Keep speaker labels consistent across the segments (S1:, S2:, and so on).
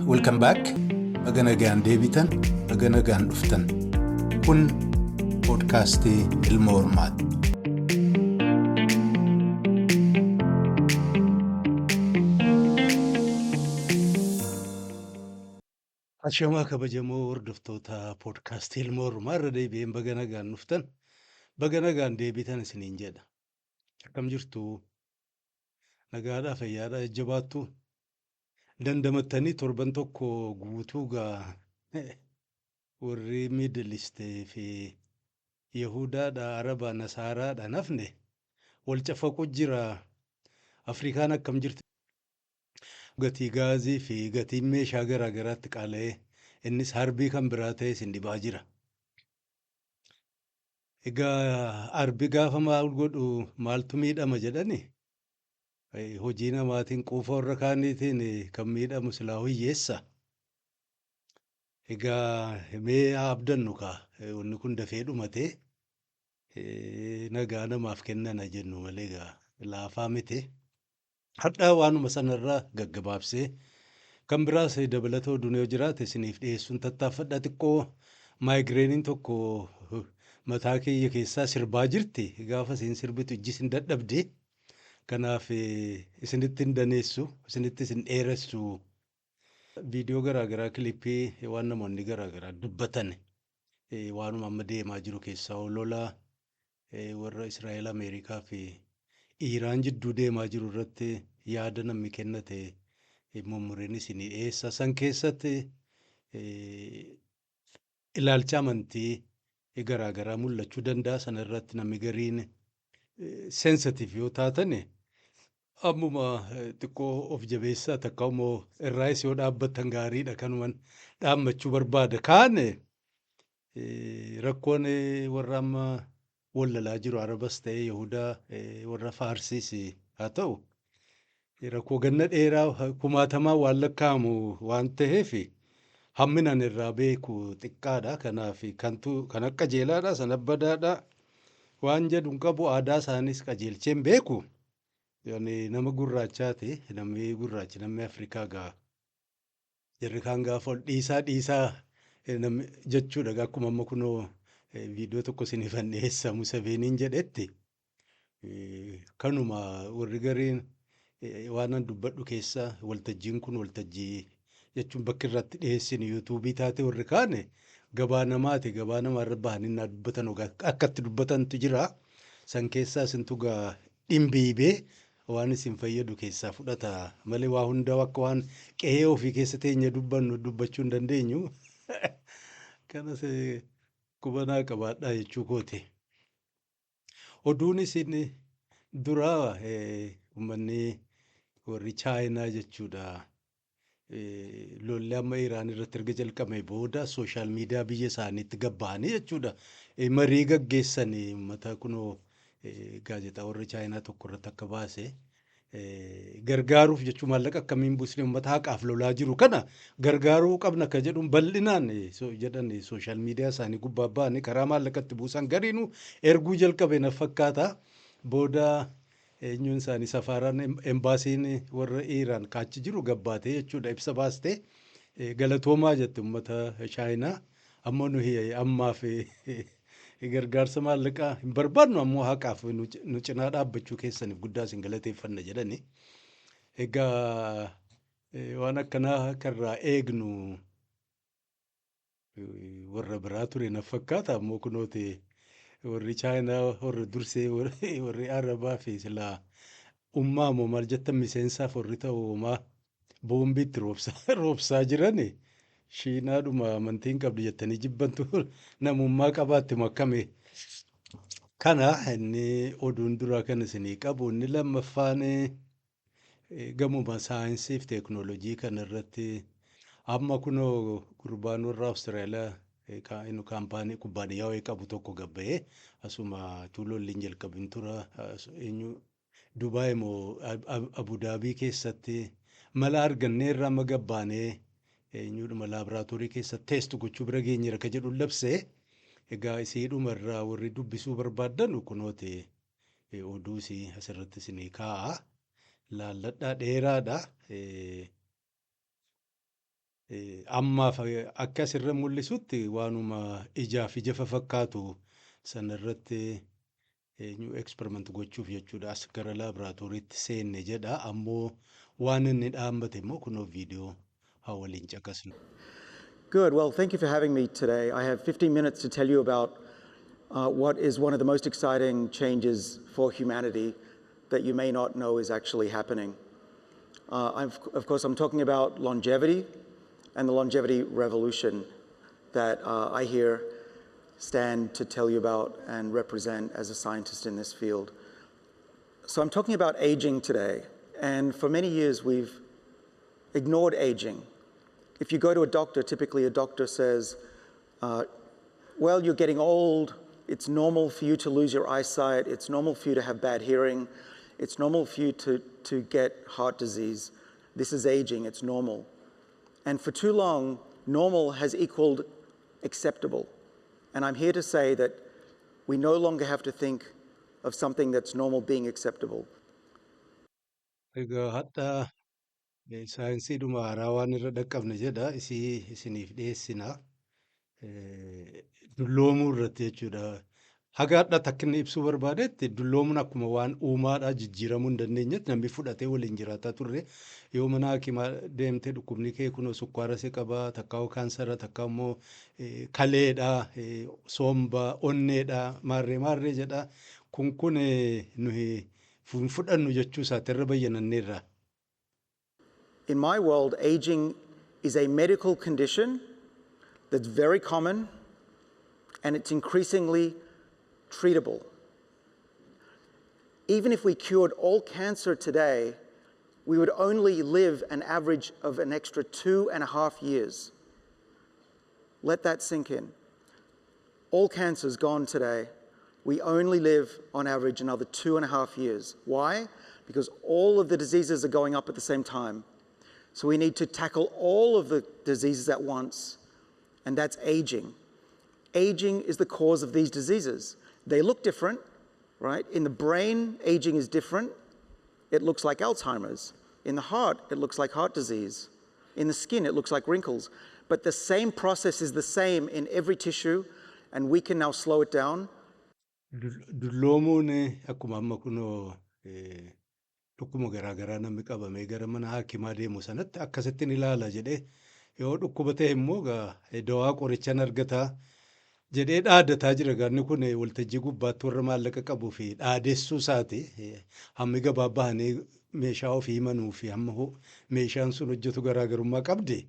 S1: Welcome back. Baga nagaan deebitan, baga nagaan dhuftan. Kun poodkaastii Ilma Hormaati. Ashamaa kabajamoo hordoftoota poodkaastii Ilma Hormaa irra deebi'een baga nagaan dhuftan, baga nagaan deebitan isiniin jedha. Akkam jirtu? Nagaadhaa, fayyaadhaa, jajjabaattu? Dandamattanii torban tokko guutuu warri Middle East fi Yahudaadha, Arabaa, Nasaaraadha nafne wal cafaqu jira. Afrikaan akkam jirti? Gatii gaazii fi gatiin meeshaa garaa garaatti qaala'ee innis harbii kan biraa ta'e isin dhibaa jira. Egaa harbi gaafa maal godhu maaltu miidhama jedhani? Hojii namaatiin quufa warra kaaniitiin kan miidhamu silaa hiyyeessa. Egaa mee haa abdannu kaa wanni kun dafee dhumatee nagaa namaaf kennana jennu malee egaa laafaa miti. Hadhaa waanuma sanarraa gaggabaabsee kan biraas dabalata oduun yoo jiraate isiniif dhiyeessuun tattaaffadha. Xiqqoo maayigireeniin tokko mataa kiyya keessaa sirbaa jirti. Gaafa isiin sirbitu ijji isin dadhabde. Kanaaf isinitti hin daneessu, isinitti isin dheeressu. Viidiyoo garaagaraa kilippii waan namoonni garaagaraa dubbatan waanuma amma deemaa jiru keessaa lola warra Israa'el, Ameerikaa fi Iiraan jidduu deemaa jiru irratti yaada namni kennate mummuriin isinii dhiyeessa. San keessatti ilaalcha amantii garaagaraa mul'achuu danda'a. Sana irratti namni gariin sensitiif yoo taatan ammuma xiqqoo of jabeessaa takka immoo irraas yoo dhaabbatan gaariidha. Kanumaan dhaammachuu barbaada. Kaan rakkoon warra amma wallalaa jiru Arabas ta'ee Yahudaa warra Faarsiis haa ta'u rakkoo ganna dheeraa kumaatamaa waan lakkaa'amu waan ta'eef hamminaan irraa beeku xiqqaadha. Kanaaf kan akka jeelaadha, sana badaadha waan jedhu qabu. Aadaa isaanis qajeelcheen beeku. Nama gurraachaati. Namni gurraachi, namni Afrikaa jarri kaan gaafa ol dhiisaa jechuudha. Akkuma amma kunoo viidiyoo tokko isiniif dhiyeessa Museveeniin jedhetti kanuma warri gariin waan dubbadhu keessa waltajjiin kun waltajjii jechuun bakki irratti dhiyeessinu yuutuubii taate warri kaan gabaa namaati. Gabaa namaarra bahanii dubbatan akkatti dubbatantu jira. San keessaa isintu dhimbiibee waan isin fayyadu keessaa fudhata malee waa hundaa akka waan qe'ee ofii keessa teenya dubbachuu hin dandeenyu. Kanas qubanaa qabaadhaa jechuu kooti. Oduun isin duraa uummanni warri Chaayinaa jechuudha. Lolli amma Iraan irratti erga jalqabee booda sooshaal miidiyaa biyya isaaniitti gabba'anii jechuudha. Marii gaggeessanii uummata kunoo gaazexaa warri Chaayinaa tokko irratti akka baase gargaaruuf jechuun maallaqa akkamiin buusnee uummata haqaaf lolaa jiru kana gargaaruu qabna akka jedhuun bal'inaan jedhan sooshaal miidiyaa isaanii gubbaa ba'anii karaa maallaqatti buusan gariinuu erguu jalqabe na fakkaata. Booda eenyuun isaanii safaaraan embaasiin warra Iraan kaachi jiru gabbaatee jechuudha ibsa baastee galatoomaa jette uummata Chaayinaa. Ammoo nuyi ammaaf gargaarsa maallaqaa hin barbaadnu, ammoo haqaaf nu cinaa dhaabbachuu keessaniif guddaa isin galateeffanna jedhani. Egaa waan akkanaa karraa eegnu warra biraa ture na fakkaata. Ammoo kunooti warri Chaayinaa warra dursee warri Arabaa fi silaa uummamoo maal jettan miseensaaf warri ta'u uumaa boombiitti roobsaa jirani. Shiinaadhuma amantiin qabdu jettanii jibbantu namummaa qabaatti makkame. Kana inni oduun duraa kan isinii qabu. Inni lammaffaan gamuma saayinsii fi teeknooloojii kana irratti amma kunoo gurbaan warra Awustiraaliyaa kaampaanii kubbaaniyyaa wayii qabu tokko gabba'ee asuma tuulolliin jalqabin tura Dubaay moo Abudaabii keessatti mala argannee irraa amma gabbaanee eenyuudhuma laaboraatoorii keessatti teestu gochuu bira geenyeera ka jedhu labsee. Egaa isiidhuma irraa warri dubbisuu barbaaddan kunooti oduus asirratti isinii kaa'a. Laalladhaa dheeraadha. Ammaaf akka asirra mul'isutti waanuma ijaaf ija fakkaatu sanarratti eenyu eksperiment gochuuf jechuudha. As gara laaboraatooriitti seenne jedha. Ammoo waan inni dhaabbate immoo kunoo viidiyoo haa waliin caqasnu.
S2: Good. Well, thank you for having me today. I have 15 minutes to tell you about what is one of the most exciting changes for humanity that you may not know is actually happening. Of course, I'm talking about longevity and the longevity revolution that I here stand to tell you about and represent as a scientist in this field. So I'm talking about aging today, and for many years we've ignored aging. If you go to a doctor, typically a doctor says, well, you're getting old, it's normal for you to lose your eyesight, it's normal for you to have bad hearing, it's normal for you to get heart disease. This is aging, it's normal. And for too long, normal has equaled acceptable. And I'm here to say that we no longer have to think of something that's normal being acceptable.
S1: Egaa hadda saayinsiidhuma haaraa waan irra dhaqqabne jedha isiniif dhiyeessina. Dulloomuu irratti jechuudha. Haga hadhaatti akka inni ibsuu barbaadetti dulloomuun akkuma waan uumaadhaa jijjiiramuu hin dandeenyetti namni fudhatee waliin jiraataa turre. Yoo mana hakimaa deemtee dhukkubni kee kunoo sukkaara si qabaa, takka kaansara, takka immoo kaleedhaa, somba, onneedhaa, maarree jedha. Kun nuyi fudhannu jechuu isaati irra bayyananneerra.
S2: In my world, aging is a medical condition that's very common and it's increasingly treatable. Even if we cured all cancer today, we would only live an average of an extra 2.5 years. Let that sink in. All cancer's gone today. We only live on average another 2.5 years. Why? Because all of the diseases are going up at the same time. So we need to tackle all of the diseases at once, and that's aging. Aging is the cause of these diseases. They look different, right? In the brain, aging is different. It looks like Alzheimer's. In the heart, it looks like heart disease. In the skin, it looks like wrinkles. But the same process is the same in every tissue, and we can now slow it down.
S1: Dulloomuun akkuma amma kunoo dhukkuma garaagaraa namni qabamee gara mana hakimaa deemu sanatti akkasittiin ilaala jedhee yoo dhukkuba ta'e immoo dawaa qorichaan argataa jedhee dhaadataa jira. Gaanni kun waltajjii gubbaatti warra maallaqa qabuu fi dhaadessuu isaati. Hammi gabaa bahanii meeshaa ofii himanuu fi hamma meeshaan sun hojjetu garaagarummaa qabdi.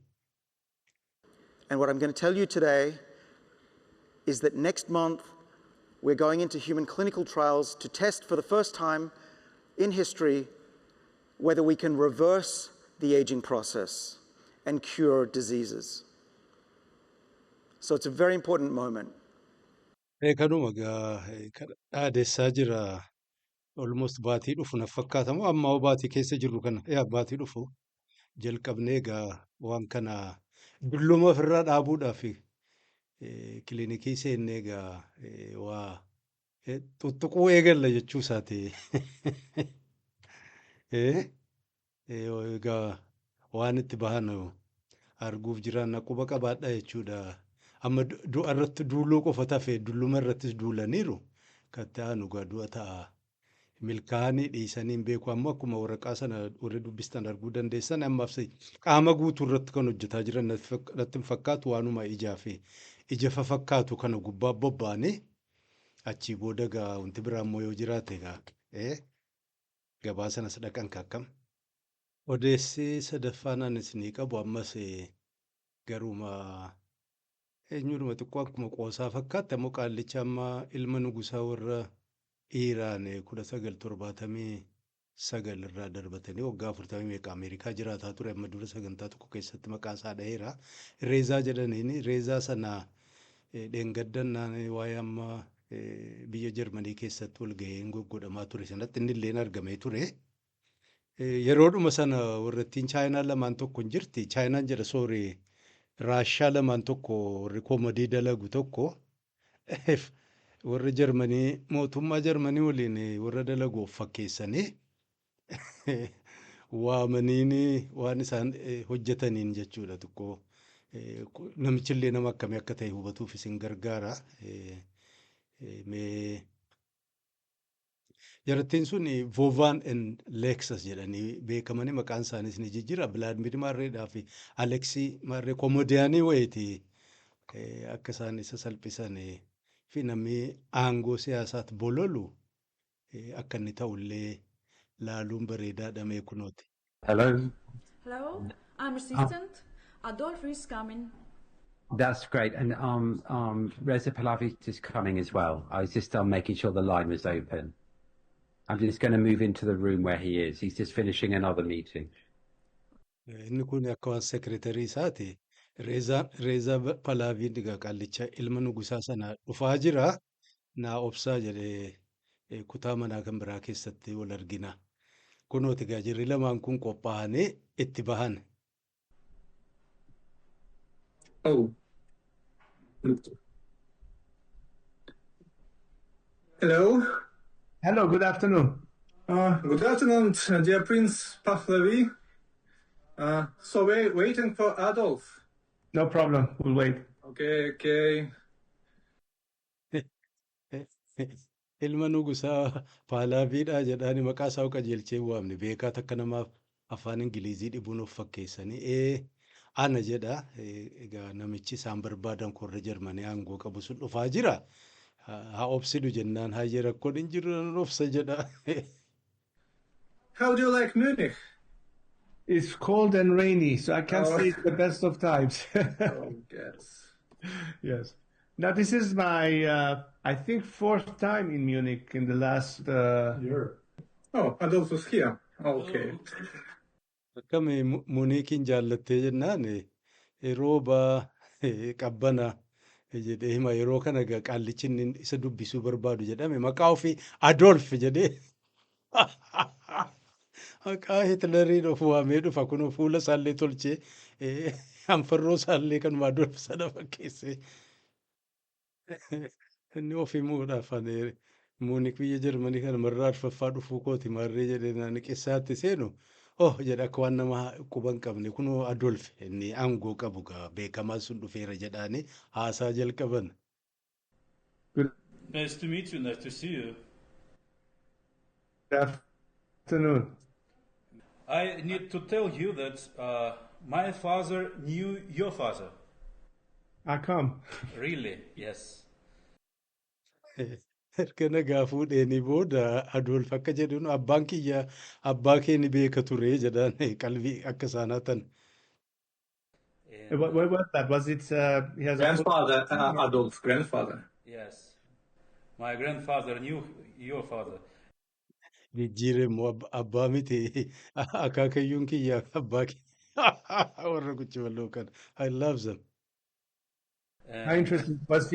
S2: And what I'm going to tell you today is that next month we're going into human clinical trials to test for the first time in history whether we can reverse the aging process and cure diseases. So it's a very important moment.
S1: Kanuma dhaadessaa jira. Almost baatii dhufu na fakkaatamu amma baatii keessa jirru kana baatii dhufu jalqabnee waan kana dulluma ofirraa dhaabuudhaaf kilinikii seennee waa tuttuquu eegalla jechuu isaati. Waan itti bahan arguuf jiran quba qabaadha jechuudha. Amma du'a irratti duuluu qofa tafe dulluma irrattis duulaniiru kan ta'an du'a ta'a. Milkaa'anii dhiisanii hin beeku. Amma akkuma waraqaa sana warri dubbistan arguu dandeessan ammaaf qaama guutuu irratti kan hojjetaa jiran natti hin fakkaatu. Waanuma ija fakkaatu kana gubbaa bobba'anii achii booda wanti biraa immoo yoo jiraate gabaa sanas dhaqan kakkam. Odeessi sadaffaan isinii qabu ammas garuma eenyudhuma xiqqoo akkuma qoosaa fakkaatti ammoo qaallicha amma ilma nugusaa warra Iiraan 1979 irraa darbatanii waggaa 40 meeqa Ameerikaa jiraataa ture. Amma dura sagantaa tokko keessatti maqaa isaa dhaheera. Reezaa jedhaniini reezaa sana dheengaddannaan waa'ee amma biyya Jarmanii keessatti wal gaheen godhamaa ture sanatti inni illee argamee ture. Yeroodhuma sana warrattiin Chaayinaa lamaan tokko hin jirti. Chaayinaan jedha sooree Raashaa lamaan tokko warri koomadii dalagu tokko warra Jarmanii mootummaa Jarmanii waliin warra dalagu of fakkeessanii waamaniin waan isaan hojjetaniin jechuudha xiqqoo namichillee nama akkamii akka ta'e hubatuuf isin gargaara. Mee jarattiin sun Vovan and Lexus jedhanii beekamanii maqaan isaaniis ni jijjiira. Bilaadimir Maarreedhaa fi Aleksii Maarree komoodiyaanii wayiiti akka isaan isa salphisan fi namni aangoo siyaasaatti bololu akka inni ta'ullee laaluun bareedaadha mee kunooti.
S3: Hello.
S4: Hello, I'm Assistant. Adolf is coming.
S3: That's great. And Reza Pahlavi is coming as well. I was just making sure the line was open. I'm just going to move into the room where he is. He's just finishing another meeting.
S1: Inni kun akka waan seekiretarii isaati. Reeza Pahlaaviin dhigaa qaallicha ilma nugusaa sana dhufaa jira. Naa obsaa jedhee kutaa manaa kan biraa keessatti wal argina. Kunooti egaa jirri lamaan kun qophaa'anii itti bahan.
S5: Oh. Hello.
S6: Hello, good afternoon.
S5: Good afternoon, dear Prince Pahlavi. So we're waiting for Adolf.
S6: No problem, we'll wait.
S5: Okay.
S1: Ilma nugusaa Pahlaaviidha jedhaani maqaa isaa qajeelchee waamne beekaa takka namaaf afaan Ingilizii dhibuun of fakkeessanii ana jedha egaa namichi isaan barbaadan korra Jarmanii aangoo qabu sun dhufaa jira. Haa obsidu jennaan hayyee rakkoon hin jiru obsa jedha.
S5: How do you like Munich?
S6: It's cold and rainy, so I can't say it's the best of times.
S5: Yes.
S6: Yes. Now, this is my, I think, fourth time in Munich in the last year.
S5: Oh, Adolf was here. Okay.
S1: Akkami Muniikiin jaallattee jennaan rooba qabbana jedhee hima yeroo kana qaallichi inni isa dubbisuu barbaadu jedhame maqaa ofii Adolf jedhee maqaa Hitleriin of waamee dhufa kun fuula isaallee tolchee hanfarroo isaallee kanuma Adolf sana fakkeessee inni of himuudhaaf Muuniik biyya Jarmanii kana marraa arfaffaa dhufuu kooti marree jedhee naanniqessaatti seenu. Oh, jedha akka waan nama quban qabne kunoo Adolf inni aangoo qabu gaa beekamaa sun dhufeera jedhaani haasaa jalqaban.
S7: Nice to meet you. Nice to see you.
S6: Good afternoon.
S7: I need to tell you that my father knew your father.
S6: I come.
S7: Really? Yes.
S1: Erga nagaa fuudheenii booda Adolf akka jedhuun abbaan kiyya abbaa kee ni beeka ture jedhaan qalbii akka isaanaa tan.
S6: What was that? Was it, he has
S5: Grandfather, Adolf's grandfather.
S7: Yes. My grandfather knew your father.
S1: Jijjiire immoo abbaa miti akaakayyuun kiyya abbaa kiyya warra kuchiballoo kana. I love them.
S6: How interesting. Was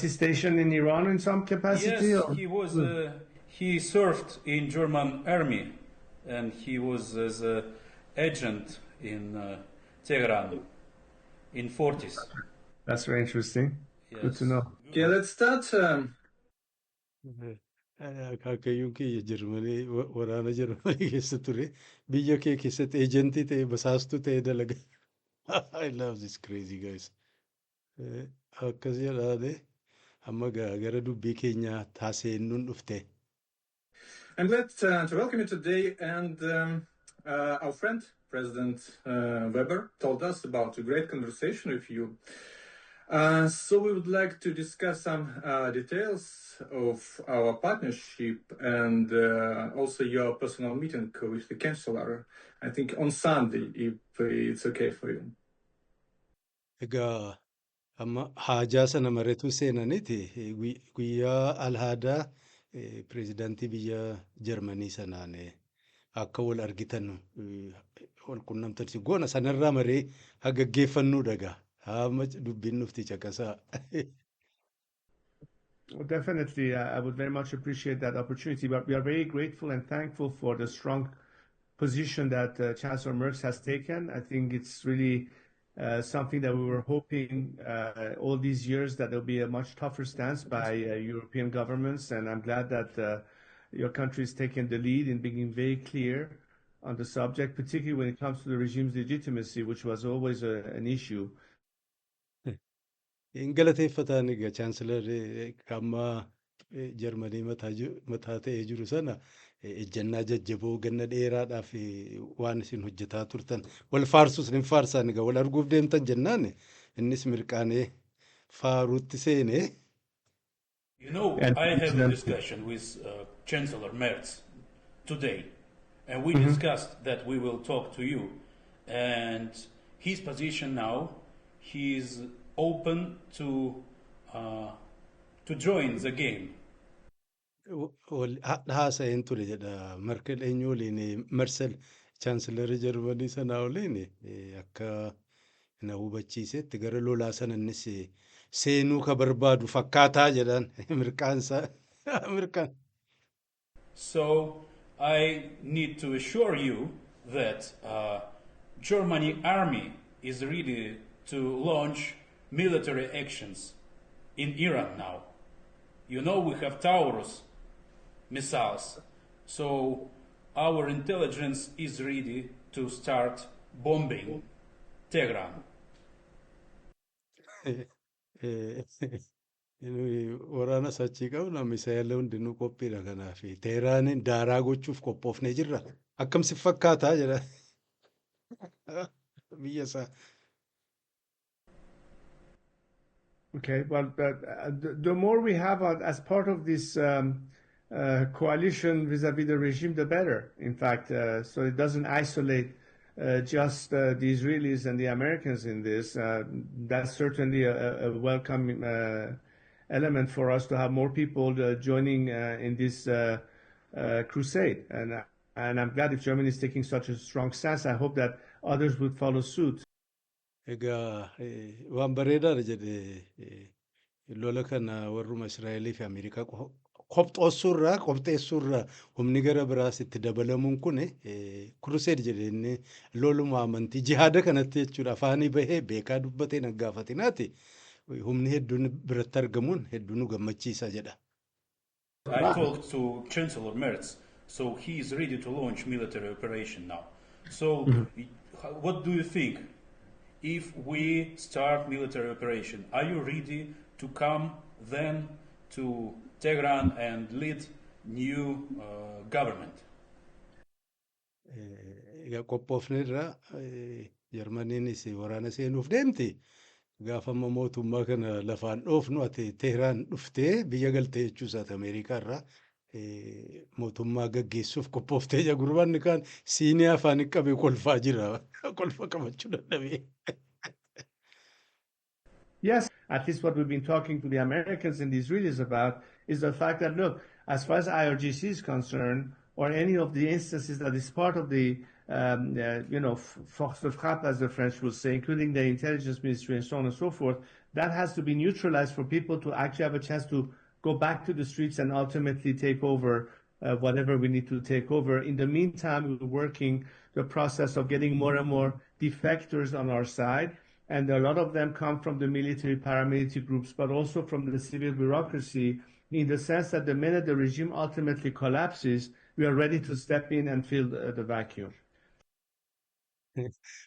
S6: he stationed in Iran in some capacity?
S7: Yes,
S6: or?
S7: he was. He served in German army, and he was as an agent in Tehran in 40s.
S6: That's very interesting.
S7: Yes.
S6: Good to know.
S5: Okay, let's start.
S1: Akaakayyuun kiyya Jarmanii waraana Jarmanii keessa ture biyya kee keessatti eejentii ta'e basaastuu ta'e dalaga. I love this crazy guys. Akkas jedhaane amma gara dubbii keenya taaseennuun dhufte.
S5: And let's to welcome you today. And our friend, President Weber, told us about a great conversation with you. So we would like to discuss some details of our partnership and also your personal meeting with the Chancellor, I think on Sunday, if it's okay for you.
S1: Egaa amma haajaa sana mareetu seenaniiti guyyaa alhaadaa pireezidaantii biyya Jarmanii sanaan akka wal argitan wal qunnamtan goona sanarraa maree hagaggeeffannuu dhagaa hamma dubbiin dhufti caqasaa.
S6: Well, definitely, I would very much appreciate that opportunity. But we are very grateful and thankful for the strong position that Chancellor Merz has taken. I think it's really something that we were hoping all these years that there'll be a much tougher stance by European governments. And I'm glad that your country is taking the lead in being very clear on the subject, particularly when it comes to the regime's legitimacy, which was always an issue.
S1: Hin galateeffataan egaa chaansilarri kamma Jarmanii mataa ta'ee jiru sana ejjennaa jajjaboo ganna dheeraadhaaf waan isin hojjetaa turtan wal faarsus hin faarsaan egaa wal arguuf deemtan jennaan innis mirqaanee faaruutti seenee.
S7: You know, I had a discussion with Chancellor Merz today, and we discussed that we will talk to you. And his position now, he's open to join the game.
S1: Haasa'een ture jedha Merkel eenyu waliin Mersel chaansilarri Jarmanii sanaa waliin akka na hubachiisetti gara lolaa sana innis seenuu ka barbaadu fakkaataa jedhan mirqaansa mirqaan.
S7: So I need to assure you that Germany army is ready to launch military actions in Iran now. You know, we have Taurus missiles, so our intelligence is ready to start bombing Tehran.
S1: Waraana sachii qabna misaayila hundinuu qophiidha kanaaf Teheraanin daaraa gochuuf qophoofnee jirra akkam si fakkaataa jedha biyya isaa.
S6: Okay, well, the more we have as part of this coalition vis-à-vis the regime, the better. In fact, so it doesn't isolate just the Israelis and the Americans in this. That's certainly a welcome element for us to have more people joining in this crusade. And I'm glad if Germany is taking such a strong stance. I hope that others would follow suit.
S1: Egaa waan bareedaadha jedhe lola kana warruma Israa'elii fi Ameerikaa qopheessuurraa humni gara biraas itti dabalamuun kun kuruseed jedhee loluma amantii jihaada kanatti jechuudha afaanii bahee beekaa dubbatee naggaafatinaati humni hedduun biratti argamuun hedduu nu gammachiisa jedha.
S7: I talked to Chancellor Merz, so he is ready to launch military operation now. So what do you think? If we start military operation, are you ready to come then to Tehran and lead new government?
S1: Qophoofneerra Jarmaniinis waraana seenuuf deemti. Gaafama mootummaa kana lafaan dhoofnu ati Teheraan dhuftee biyya galtee jechuusaati Ameerikaarraa mootummaa gaggeessuuf qophooftee jira gurbaanni kaan siinii afaan qabee kolfaa jira kolfa qabachuu dadhabee.
S6: Yes, at least what we've been talking to the Americans and the Israelis about is the fact that, look, as far as IRGC is concerned, or any of the instances that is part of the, force de frappe, as the French will say, including the intelligence ministry and so on and so forth, that has to be neutralized for people to actually have a chance to go back to the streets and ultimately take over whatever we need to take over. In the meantime, we're working the process of getting more and more defectors on our side. And a lot of them come from the military paramilitary groups, but also from the civil bureaucracy, in the sense that the minute the regime ultimately collapses, we are ready to step in and fill the vacuum.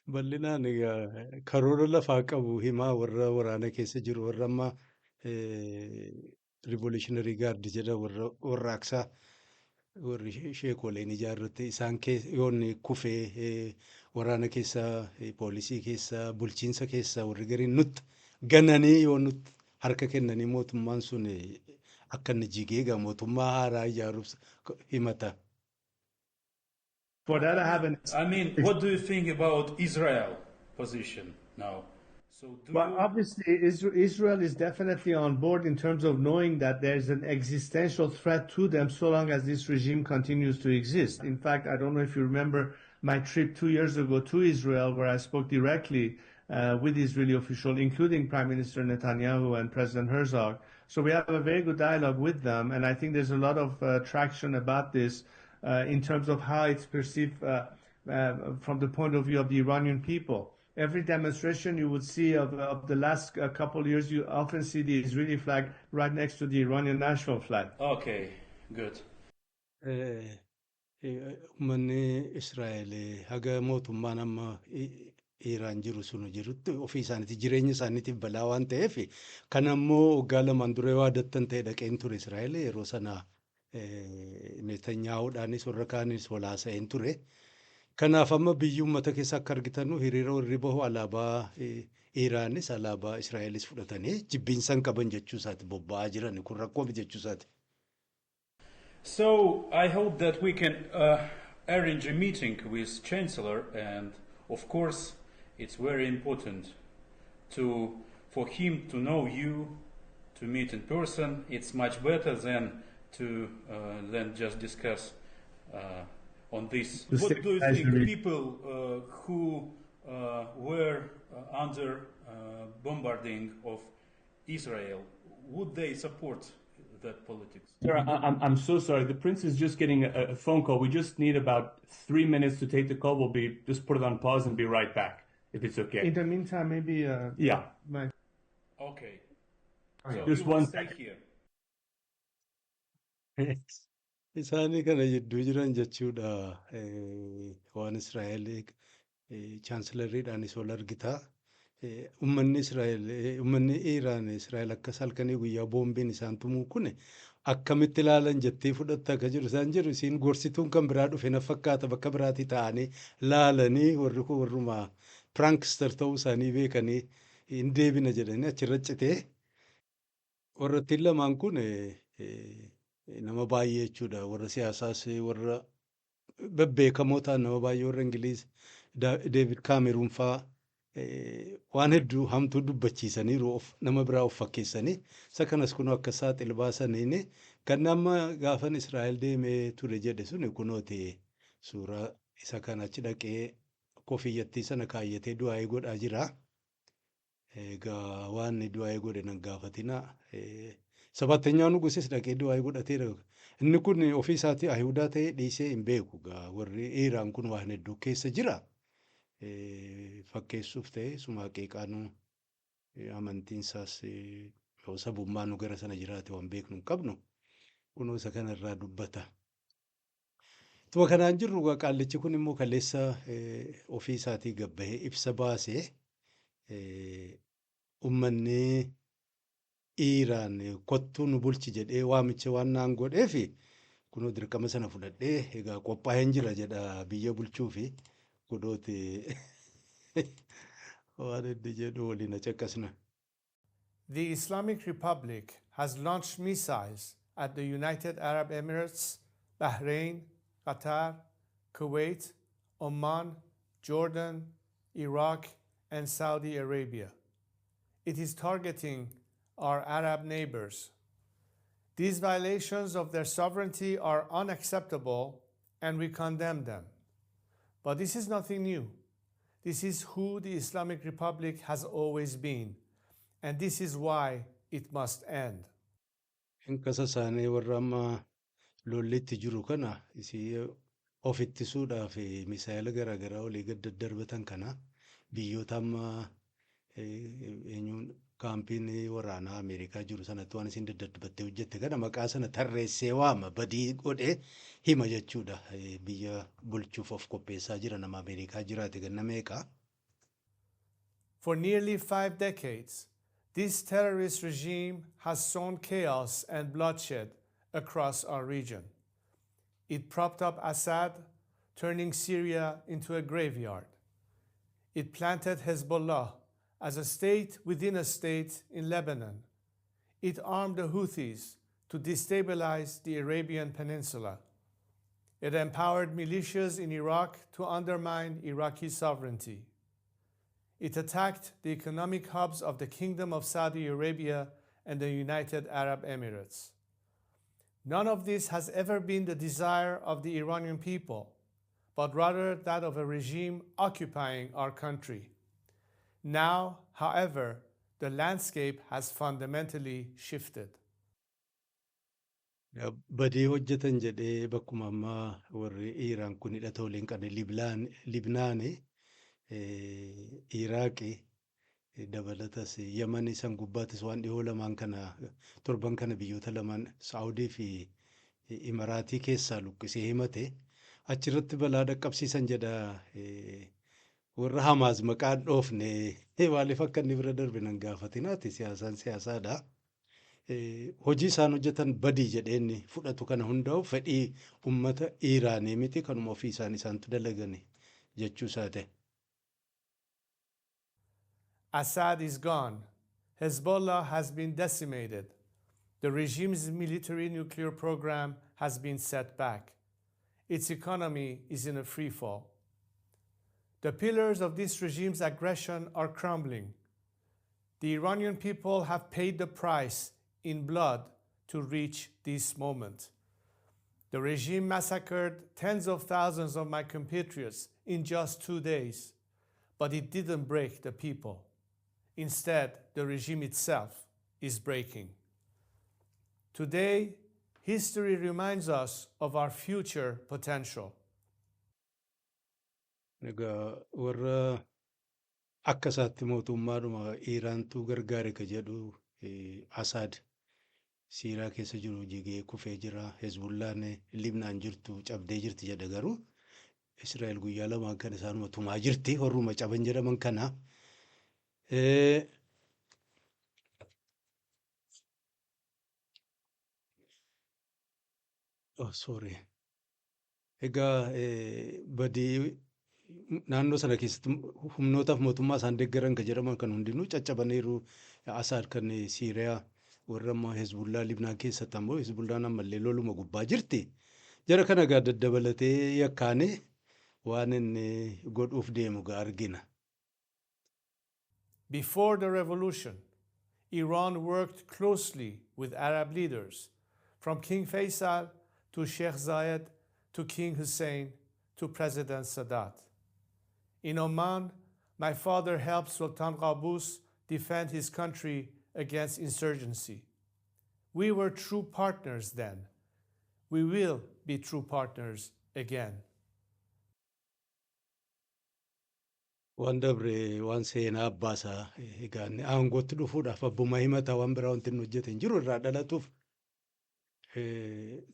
S1: Bal'inaan karoora lafaa qabu himaa warra waraana keessa jiru warra amma Revolutionary Guard jedha warra aksaa warri sheekoleen ijaarrate isaan yoonni kufee waraana keessa poolisii keessa bulchiinsa keessa warri gariin nutti gananii yoo nutti harka kennanii mootummaan sun akka inni jigeega mootummaa haaraa ijaaruuf himata.
S6: For that,
S7: I mean, what do you think about Israel position now? So
S6: well, obviously, Israel is definitely on board in terms of knowing that there's an existential threat to them so long as this regime continues to exist. In fact, I don't know if you remember my trip 2 years ago to Israel, where I spoke directly with Israeli officials, including Prime Minister Netanyahu and President Herzog. So we have a very good dialogue with them, and I think there's a lot of traction about this in terms of how it's perceived from the point of view of the Iranian people. every demonstration you would see of the last couple of years, you often see the Israeli flag right next to the Iranian national flag.
S7: Okay, good.
S1: Uummanni Israa'el haga mootummaan amma Iraan jiru sun jirutti ofii isaaniiti jireenya isaaniitiif balaa waan ta'eef kan ammoo waggaa lamaan dura waadattan ta'e dhaqeen ture Israa'el yeroo sana Netanyaa'uudhaanis warra kaanis walaasa'een ture. Kanaaf amma biyyi uummata keessa akka argitanu hiriira warri bahu alaabaa Iraanis alaabaa Israa'elis fudhatanii jibbiinsan qaban jechuu isaati bobba'aa jiran kun rakkoo jechuu isaati.
S7: So I hope that we can arrange a meeting with Chancellor, and of course, it's very important for him to know you, to meet in person. It's much better than just discuss on this. What do you think? People who were under bombarding of Israel, would they support that politics?
S8: Sir, I'm so sorry. The prince is just getting a phone call. We just need about 3 minutes to take the call. We'll just put it on pause and be right back, if it's okay.
S6: In the meantime, maybe
S8: yeah.
S7: Okay.
S8: So
S7: just one stay here.
S1: Isaanii kana jidduu jiran jechuudha waan Israa'el chaansilariidhaanis ol argita. Uummanni Israa'el uummanni Iraan Israa'el akkas halkanii guyyaa boombiin isaan tumuu kun akkamitti ilaalan jettee fudhatta akka jiru isaan jiru isiin gorsituun kan biraa dhufe na fakkaata bakka biraatti ta'anii laalanii warri kun warruma prankster ta'uu isaanii beekanii hin deebina jedhanii achirra citee warrattiin lamaan kun nama baay'ee jechuudha warra siyaasaas warra bebbeekamoo ta'an nama baay'ee warra Ingiliiz David Cameron fa'aa waan hedduu hamtuu dubbachiisaniiru nama biraa of fakkeessanii isa kanas kun akka saaxil baasaniini kan amma gaafan Israa'el deemee ture jedhe suni kunooti suuraa isa kana achi dhaqee kofiyyattii sana kaayyatee du'aa godhaa jira. Egaa waan du'aa godhe nan gaafatina. Sabatteenyaa nugusis dhaqee du'aa godhateera. Inni kun ofii isaatii Ayihudaa ta'ee dhiisee hin beeku. Warri Iraan kun waan hedduu keessa jira. Fakkeessuuf ta'e suma qeeqaanuu amantiinsaas yoo sabummaa nu gara sana jiraate waan beeknu hin qabnu kunoo isa kanarraa dubbata. Tuma kanaan jirru qaallichi kun immoo kaleessa ofii isaatii gabbahee ibsa baasee uummanni Iraan kottuu nu bulchi jedhee waamicha waan naan godheefi kunoo dirqama sana fudhadhee egaa qophaa'een jira jedha biyya bulchuufi.
S6: The Islamic Republic has launched missiles at the United Arab Emirates, Bahrain, Qatar, Kuwait, Oman, Jordan, Iraq, and Saudi Arabia. It is targeting our Arab neighbors. These violations of their sovereignty are unacceptable, and we condemn them. But this is nothing new. This is who the Islamic Republic has always been, and this is why it must end.
S1: Inkasa isaanii warra amma lollitti jiru kana isii of ittisuudhaaf misaayila garaagaraa olii gad daddarbatan kana biyyoota amma eenyuun kaampiin waraanaa Ameerikaa jiru sanatti waan isin daddarbattee hojjette kana maqaa sana tarreessee waama badii godhee hima jechuudha. Biyya bulchuuf of qopheessaa jira nama Ameerikaa jiraate ganna meeqa.
S6: For nearly 5 decades, this terrorist regime has sown chaos and bloodshed across our region. It propped up Assad, turning Syria into a graveyard. It planted Hezbollah as a state within a state in Lebanon. It armed the Houthis to destabilize the Arabian Peninsula. It empowered militias in Iraq to undermine Iraqi sovereignty. It attacked the economic hubs of the Kingdom of Saudi Arabia and the United Arab Emirates. None of this has ever been the desire of the Iranian people, but rather that of a regime occupying our country. Now, however, the landscape has fundamentally shifted.
S1: Badii hojjetan jedhee bakkuma ammaa warri Iraan kun hidhata waliin qabe Libnaani Iraaqii dabalatas Yaman isaan gubbaattis waan dhihoo lamaan kana torban kana biyyoota lamaan Saawudii fi Imaraatii keessaa luqqisee himate achirratti balaa dhaqqabsiisan jedha. Warra Hamaas maqaan dhoofne maaliif akka inni bira darbe nan gaafatinaati siyaasaan siyaasaadha. Hojii isaan hojjetan badii jedheen fudhatu kana hundaa'u fedhii uummata Iiraanii miti kanuma ofii isaantu dalagani jechuu isaa ta'e.
S9: Assad is gone. Hezbollah has been decimated. The regime's military nuclear program has been set back. Its economy is in a free fall. The pillars of this regime's aggression are crumbling. The Iranian people have paid the price in blood to reach this moment. The regime massacred tens of thousands of my compatriots in just 2 days, but it didn't break the people. Instead, the regime itself is breaking. Today, history reminds us of our future potential.
S1: Egaa warra akka isaatti mootummaadhuma Iiraantu gargaare ka jedhu Asaad Siiraa keessa jiru jigee kufee jira. Hezbollaan Libnaan jirtu cabdee jirti jedha garuu Israa'el guyyaa lamaan kan isaanuma tumaa jirti warruma caban jedhaman kana. Sorry. Egaa badii naannoo sana keessatti humnootaaf mootummaa isaan deeggaran kan jedhaman kan hundinuu caccabaniiru. Asaad kan Siiriyaa warra ammoo Hezbollah Libnaan keessatti ammoo Hezbollaan ammallee loluma gubbaa jirti. Jara kana egaa daddabalatee yakkaane waan inni godhuuf deemu gaa argina.
S9: Before the revolution, Iran worked closely with Arab leaders, from King Faisal to Sheikh Zayed to King Hussein to President Sadat. In Oman, my father helped Sultan Qaboos defend his country against insurgency. We were true partners then. We will be true partners again.
S1: Waan dabre waan seenaa abbaasaa egaa inni aangootti dhufuudhaaf abbuma himata waan biraa wanti inni hojjete hin jiru irraa dhalatuuf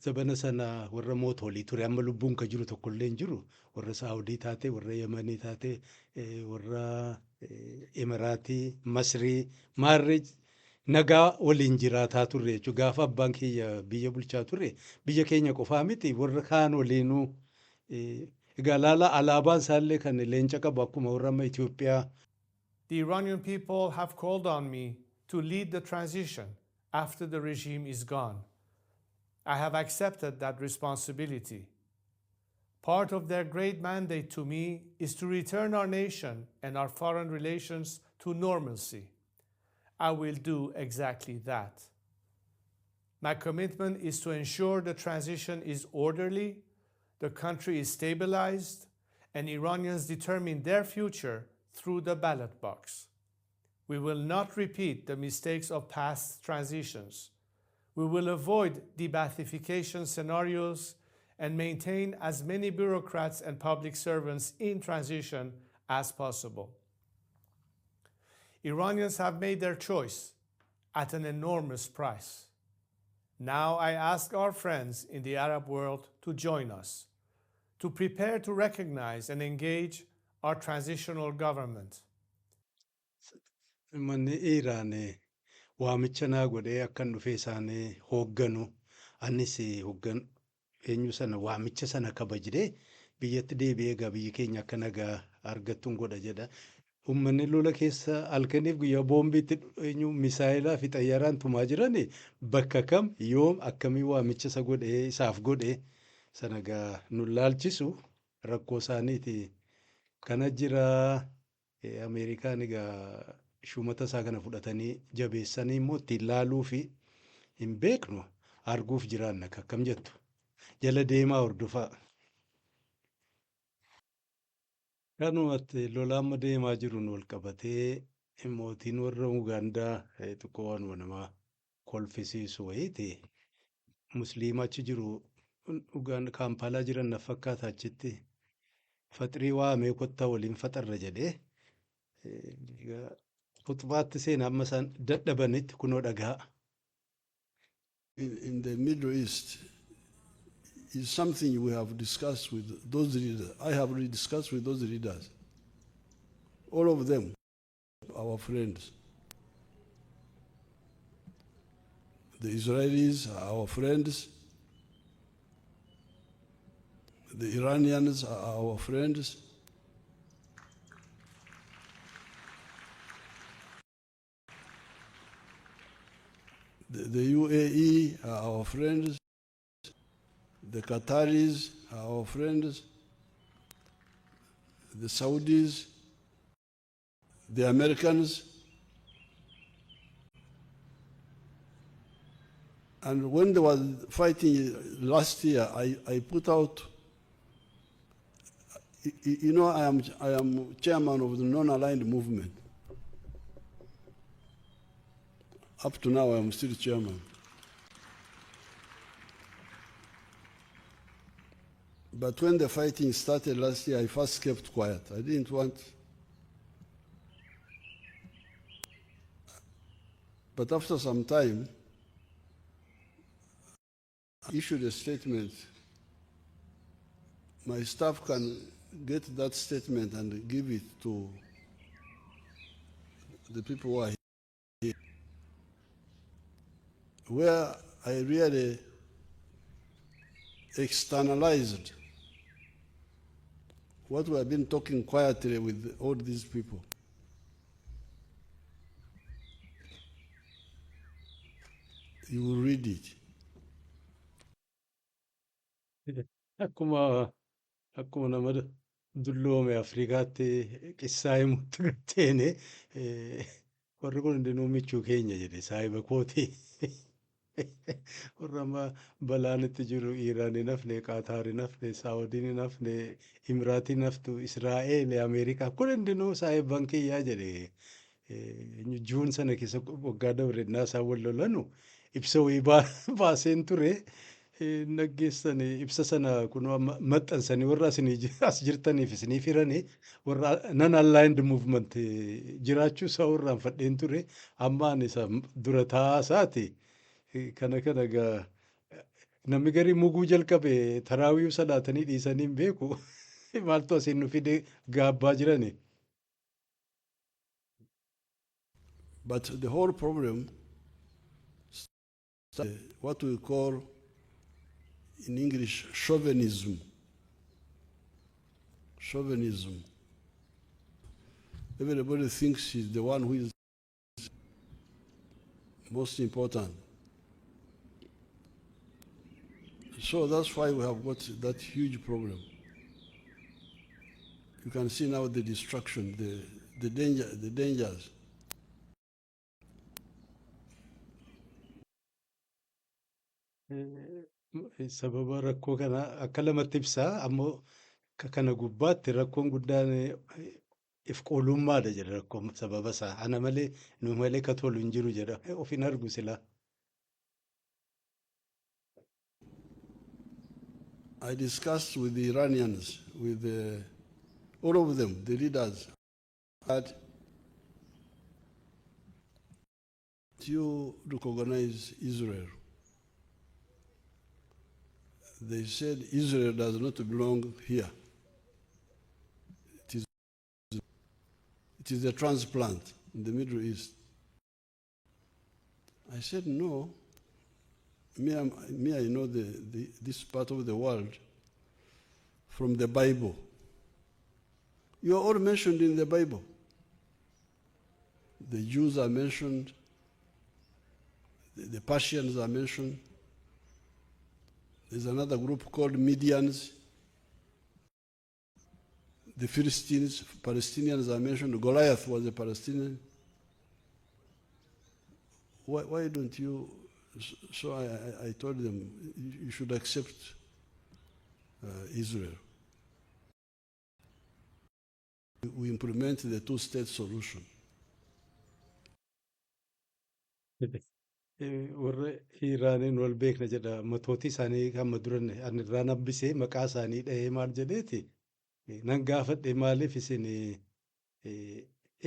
S1: zabana sana warra mootolii ture amma lubbuun ka jiru tokkollee hin jiru warra Saawudii taate warra Yemanii taate warra Imiraatii Masrii maarree nagaa waliin jiraataa turre jechuudha. Gaafa abbaan kiyya biyya bulchaa ture biyya keenya qofaa miti warra kaan waliinuu egaa laala alaabaan isaallee kan leenca qabu akkuma warra amma Itoophiyaa.
S9: The Iranian people have called on me to lead the transition after the regime is gone. I have accepted that responsibility. Part of their great mandate to me is to return our nation and our foreign relations to normalcy. I will do exactly that. My commitment is to ensure the transition is orderly, the country is stabilized, and Iranians determine their future through the ballot box. We will not repeat the mistakes of past transitions. We will avoid de-Baathification scenarios and maintain as many bureaucrats and public servants in transition as possible. Iranians have made their choice at an enormous price. Now I ask our friends in the Arab world to join us, to prepare to recognize and engage our transitional government.
S1: Manni Iiraan waamicha naa godhee akkan dhufee isaanii hoogganu anis hooggan eenyu sana waamicha sana kabajee biyyatti deebi'ee egaa biyyi keenya akka nagaa argattuun godha jedha. Uummanni lola keessa halkaniif guyyaa boombiitti eenyu misaayilaa fi xayyaaraan tumaa jiran bakka kam yoom akkamii waamicha isa godhee isaaf godhee sana egaa nu laalchisu rakkoo isaaniiti. Kana jira Ameerikaan egaa shumata isaa kana fudhatanii jabeessanii immoo ittiin laaluu fi hin beeknu arguuf jiraanna akkam jettu jala deemaa hordofaa. Kanumatti lola amma deemaa jiruun wal qabatee mootiin warra Ugaandaa xiqqoo waanuma nama kolfisiisu wayiiti musliima achi jiru Kaampaalaa jiran na fakkaata achitti faxirii waamee kottaa waliin faxarra jedhee kutbaatti seen amma isaan dadhabanitti kunoo dhagaa.
S10: In the Middle East is something we have discussed with those leaders. I have really discussed with those leaders. All of them, our friends. The Israelis are our friends. The Iranians are our friends. The UAE are our friends. The Qataris are our friends. The Saudis, the Americans. And when there was fighting last year, I put out, you know, I am chairman of the non-aligned movement. Up to now, I am still chairman. But when the fighting started last year, I first kept quiet. I didn't want. But after some time, I issued a statement. My staff can get that statement and give it to the people who are here, where I really externalized what we have been talking quietly with all these people. You will read it.
S1: Akkuma nama dulloome Afrikaatti qissaa himutti gatteene warri kun hundinuu michuu keenya jedhe saahiba kooti. Warra amma balaan itti jiru Iiraan hin hafne, Qaataar hin hafne, Saawudiin hin hafne, Imiraatiin haftu, Israa'eel, Ameerikaa kun hundinuu saahiban kiyyaa jedhe. Juun sana keessa waggaa dabareednaa isaan wal lolanu ibsa wayii baaseen ture. Naggeessan ibsa sana kunoo maxxansanii warra as jirtaniif isinii firanii warra non-aligned movement jiraachuu isaa warraan fadheen ture. Ammaan isa dura taa'asaati. Kana gaa namni garii muguu jalqabe taraawiyyuu salaatanii dhiisanii hin beeku. Maaltu asiin nu fide gaabbaa jirani.
S10: But the whole problem, what we call in English chauvinism. Chauvinism. Everybody thinks he's the one who is most important. So that's why we have got that huge problem. You can see now the destruction, the dangers.
S1: Sababa rakkoo kana akka lamatti ibsaa ammoo kana gubbaatti rakkoon guddaan if qoolummaadha jedha rakkoon sababa isaa. Ana malee nu malee ka tolu hin jiru jedha of hin argu silaa.
S10: I discussed with the Iranians, with all of them, the leaders, that you recognize Israel. They said Israel does not belong here. It is a transplant in the Middle East. I said, no. Me, I know this part of the world from the Bible. You are all mentioned in the Bible. The Jews are mentioned. The Persians are mentioned. There's another group called Medians. The Philistines, Palestinians are mentioned. Goliath was a Palestinian. Why don't you? So I told them, you should accept Israel. We implement the two-state solution.
S1: Warra Iiraaniin wal beekna jedha matootii isaanii kan duran irraa nabbisee maqaa isaanii dhahee maal jedheeti Nan gaafadhe maaliif isin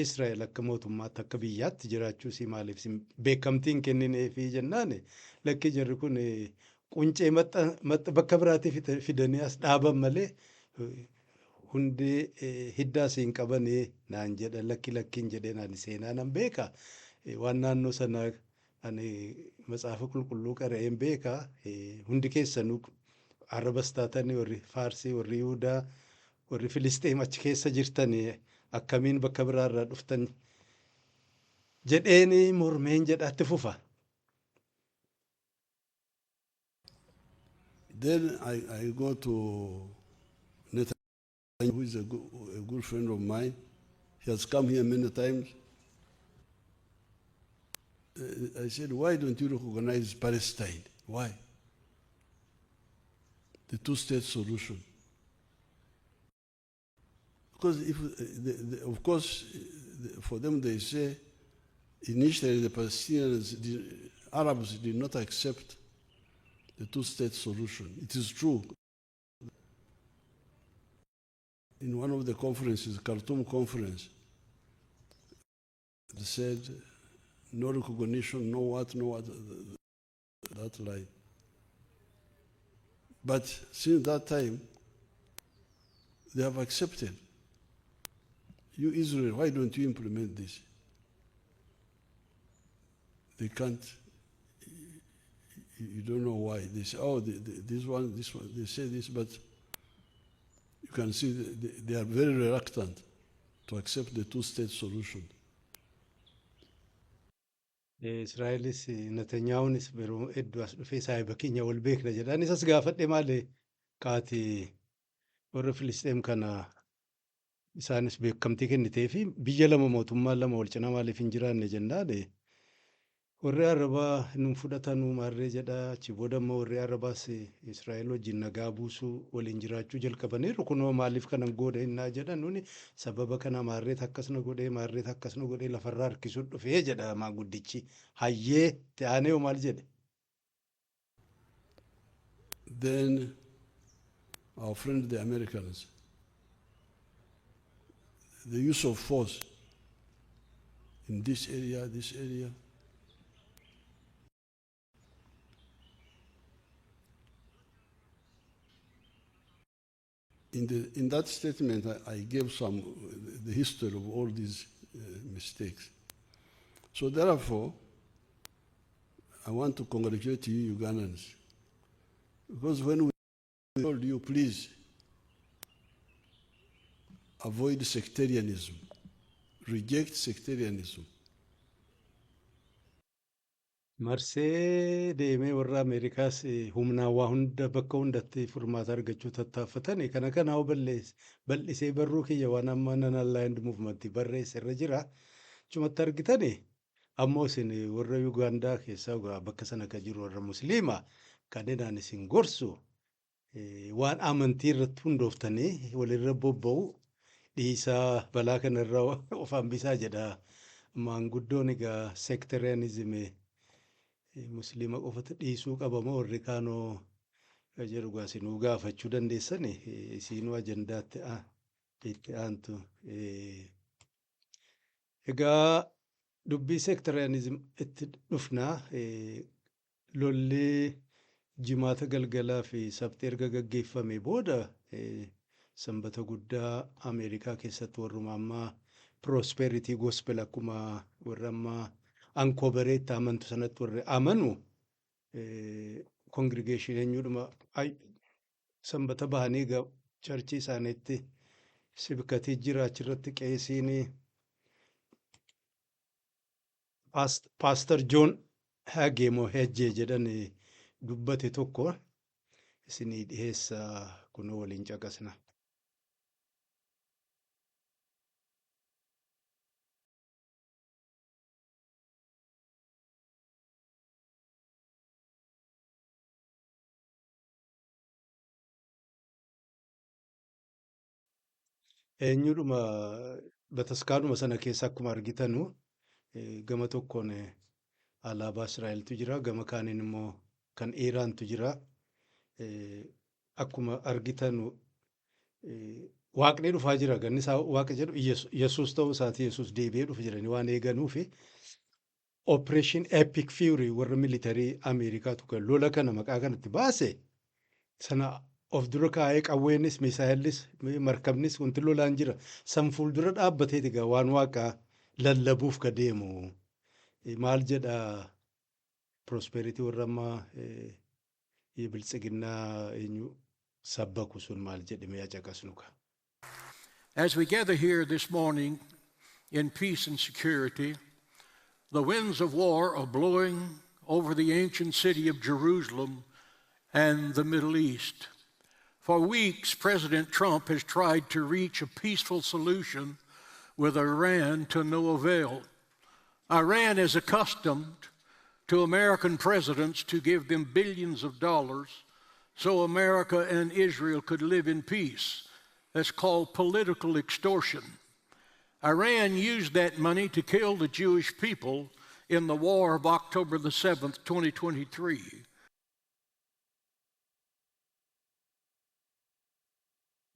S1: Israa'el akka mootummaatti akka biyyaatti jiraachuusii maaliif isin beekamtiin kennineefii jennaan lakki jarri kun quncee bakka biraatii fidanii as dhaaban malee hundee hiddaa siin qabanii naan jedha lakkiin jedhee naan seenaa nan beeka. Waan naannoo sanaa ani matsaafa qulqulluu qara'een beeka. Hundi keessanuu arabas taatanii warri Faarsii, warri Yihudaa, warri Filisxeem achi keessa jirtan akkamiin bakka biraarraa dhuftan jedheeni mormeen jedhaatti fufa.
S10: Then I go to Netanyahu, who is a good friend of mine. He has come here many times. I said, why don't you recognize Palestine? Why? The two-state solution. Because of course, for them they say, initially the Palestinians, the Arabs did not accept the two-state solution. It is true. In one of the conferences, Khartoum conference, they said, no recognition, no what, that line. But since that time, they have accepted. You Israel, why don't you implement this? They can't. You don't know why. They say, oh, this one, they say this, but you can see they are very reluctant to accept the two-state solution.
S1: Israa'elis Netanyaa'uunis yeroo hedduu as dhufee saahiba keenya wal beekna jedhaan isas gaafadhe malee kaati warra Filisxeem kana isaanis beekamtii kennitee fi biyya lama mootummaa lama wal cinaa maaliif hin jiraanne jennaan warri Arabaa nun fudhatanuu maarree jedhaa achi booda immoo warri Arabaas Israa'el wajjin nagaa buusuu waliin jiraachuu jalqabaniiru kunoo maaliif kanan godhe innaa jedhan nuni sababa kana maarreet akkasna godhee lafarraa harkisuu dhufee jedha maanguddichi hayyee ta'anee maal jedhe.
S10: Then our friend the Americans, the use of force in this area, in that statement, I gave the history of all these mistakes. So therefore, I want to congratulate you Ugandans, because when we told you, please avoid sectarianism, reject sectarianism.
S1: Marsee deemee warra Ameerikaas humnaan waa hunda bakka hundatti furmaata argachuu tattaaffatanii kana bal'isee barruu kiyya waan amma non-aligned movement barreesse irra jira. Chumatti argitanii ammoo isin warra Yugaandaa keessaa bakka sana akka jiru warra Musliimaa kanneen isin gorsu waan amantii irratti hundooftanii walirra bobba'u dhiisaa balaa kanarra of hambisaa jedha maanguddoon egaa sectarianism Musliima qofatu dhiisuu qabamoo warri kaanoo jedhu isinuu gaafachuu dandeessan isinuu ajandaatti itti aantu. Egaa dubbii sectarianism itti dhufnaa lolli jimaata galgalaa fi sabti erga gaggeeffame booda sanbata guddaa Ameerikaa keessatti warruma ammaa prosperity gospel akkuma warra ammaa Ankoobareetti amantu sanatti warri amanu congregation eenyudhuma sanbata bahanii charchii isaaniitti sibkatii jira achirratti qeesiin Pastor John Hageemo Hejjee jedhan dubbate tokko isinii dhiheessa kunoo waliin caqasna. Eenyudhuma bataskaanuma sana keessa akkuma argitanu gama tokkoon alaabaa Israa'eltu jira gama kaaniin immoo kan Iiraantu jira akkuma argitanu waaqni dhufaa jira ganni isaa waaqa jedhu Yesuus ta'uu isaati Yesuus deebi'ee dhufu jedhanii waan eeganuufi Operation Epic Fury warra militarii Ameerikaatu kan lola kana maqaa kanatti baase sana of dura kaa'ee qawweenis misaayillis markabnis wanti lolaan jira san fuuldura dhaabbateeti egaa waan waaqaa lallabuuf ka deemu maal jedha prosperity warra ammaa biltsiginnaa eenyu sabbaku sun maal jedhame caqasnuka.
S11: As we gather here this morning in peace and security, the winds of war are blowing over the ancient city of Jerusalem and the Middle East. For weeks, President Trump has tried to reach a peaceful solution with Iran to no avail. Iran is accustomed to American presidents to give them billions of dollars so America and Israel could live in peace. That's called political extortion. Iran used that money to kill the Jewish people in the war of October the 7th, 2023.